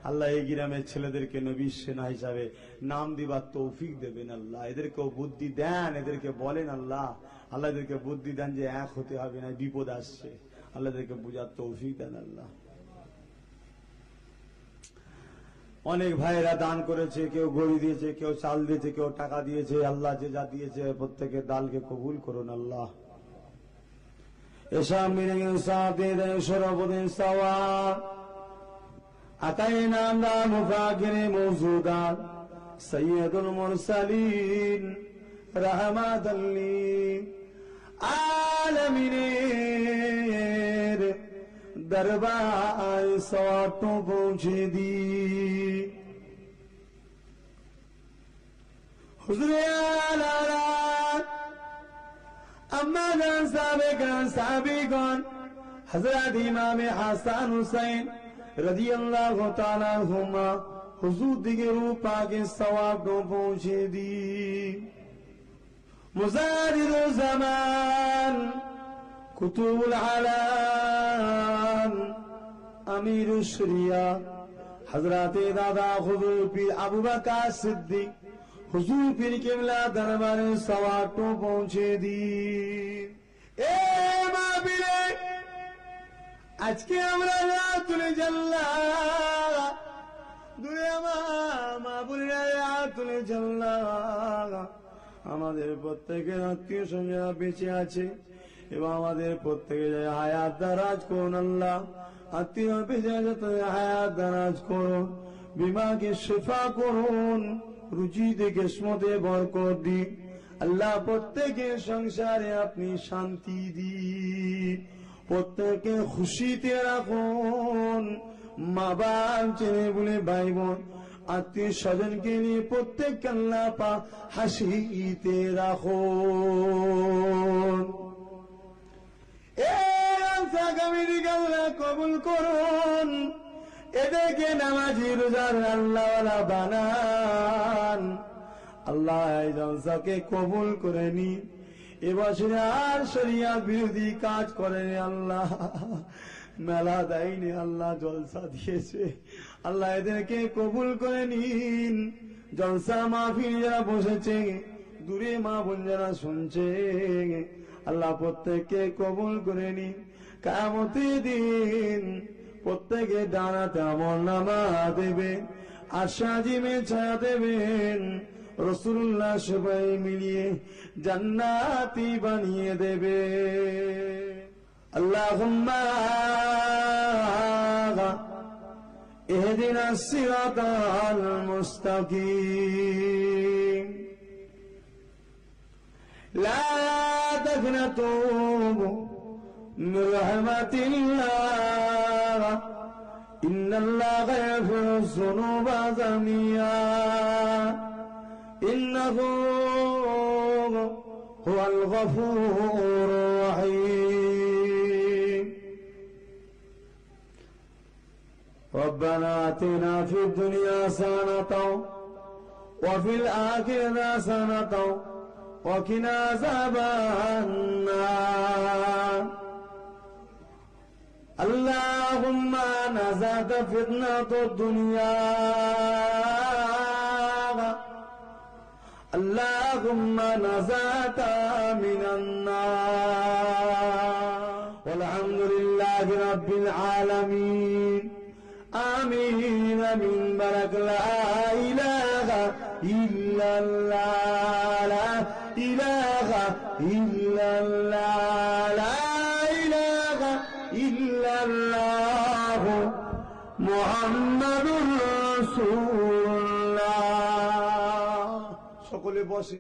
আল্লাহ এই গ্রামের ছেলেদেরকে নবীর সেনা হিসাবে নাম দিবার তৌফিক দেবেন। আল্লাহ এদেরকেও বুদ্ধি দেন, এদেরকে বলেন আল্লাহ আল্লাহ এদেরকে বুদ্ধি দেন যে এক হতে হবে না, বিপদ আসছে। আল্লাহ এদেরকে বুঝার তৌফিক দেন। আল্লাহ অনেক ভাইয়েরা দান করেছে, কেউ গড়ি দিয়েছে, কেউ চাল দিয়েছে, কেউ টাকা দিয়েছে। আল্লাহ যে যা দিয়েছে প্রত্যেকের দানকে কবুল করুন। আল্লাহ এসব মিলে সাথে সরবদিন সওয়া আতাইনা আমরা মুফাকিরে মওজুদাত সাইয়্যিদুল মুরসালিন রাহমাতাল লিল আলামিনের দরবার সওয়াব পৌঁছে দি। হুজুরে আলা আম্মাদান সাহাবিগণ হযরত ইমাম হাসান হুসাইন রাদিয়াল্লাহু তাআলা আনহুমা হুজুর দিকে পাকে সওয়াব পৌঁছে দি। মুজাহিদুল জামান কুতুবুল আলাম আমিরুশ শরিয়া হযরত দাদা হুজুর পীর আবু বকর সিদ্দিক হুজুর পীর কিবলা দরবারে সওয়াব পৌঁছে দি। এ মাহফিলে আজকে আমরা তুলে জাল্লাহ দূরে মা বুলিরা তুলে জাল্লাহ আমাদের প্রত্যেকের আত্মীয় স্বজনরা বেঁচে আছে এবং আমাদের প্রত্যেকে হায়াত দারাজ করুন। আল্লাহ আত্মীয় বেঁচে আছে তাদের হায়াত দারাজ করুন, বিমাকে শিফা করুন, রুজিতে কিসমতে বরকত দিন। আল্লাহ প্রত্যেকের সংসারে আপনি শান্তি দিন, প্রত্যেকে খুশিতে রাখুন। মা বাপ ছেলে বলে ভাই বোন আত্মীয় স্বজনকে নিয়ে প্রত্যেককে আল্লাহ পাক হাসিতে রাখুন। আগামীদিকে আল্লাহ কবুল করুন, এদেরকে নামাজি রোজার আল্লাহওয়ালা বানান। আল্লাহ এই জলসাকে কবুল করে নিন, এবছরে আর শরিয়াত বিরোধী কাজ করেন। আল্লাহ মেলা দেয়নি, আল্লাহ জলসা দিয়েছে। আল্লাহ এদেরকে কবুল করে নিন। জলসা মাহফিল যারা বসেছে, দূরে মা বোন যারা শুনছে, আল্লাহ প্রত্যেককে কবুল করে নিন। কিয়ামতের দিন প্রত্যেকে ডানাতে আমলনামা দেবেন, আশাজিমে ছায়া দেবেন, রাসূলুল্লাহ সবাই মিলিয়ে জান্নাতি বানিয়ে দেবে। আল্লাহুম্মা ইহদিনাস সিরাতাল মুস্তাকিম লা তাকনাতু মির রাহমাতিল্লাহ ইন্নাল্লাহা ইয়াগফিরুয যুনুবা জামিআ ইন্নাহু হুয়াল গফুরুর রহিম। ربنا آتنا في الدنيا حسنة وفي الآخرة حسنة وقنا عذاب النار. اللهم نزعت فتنة الدنيا، اللهم نزعت من النار. والحمد لله رب العالمين. آمين من برك لا إله إلا الله، لا إله إلا الله، لا إله إلا الله محمد رسول الله. সকলে বসে।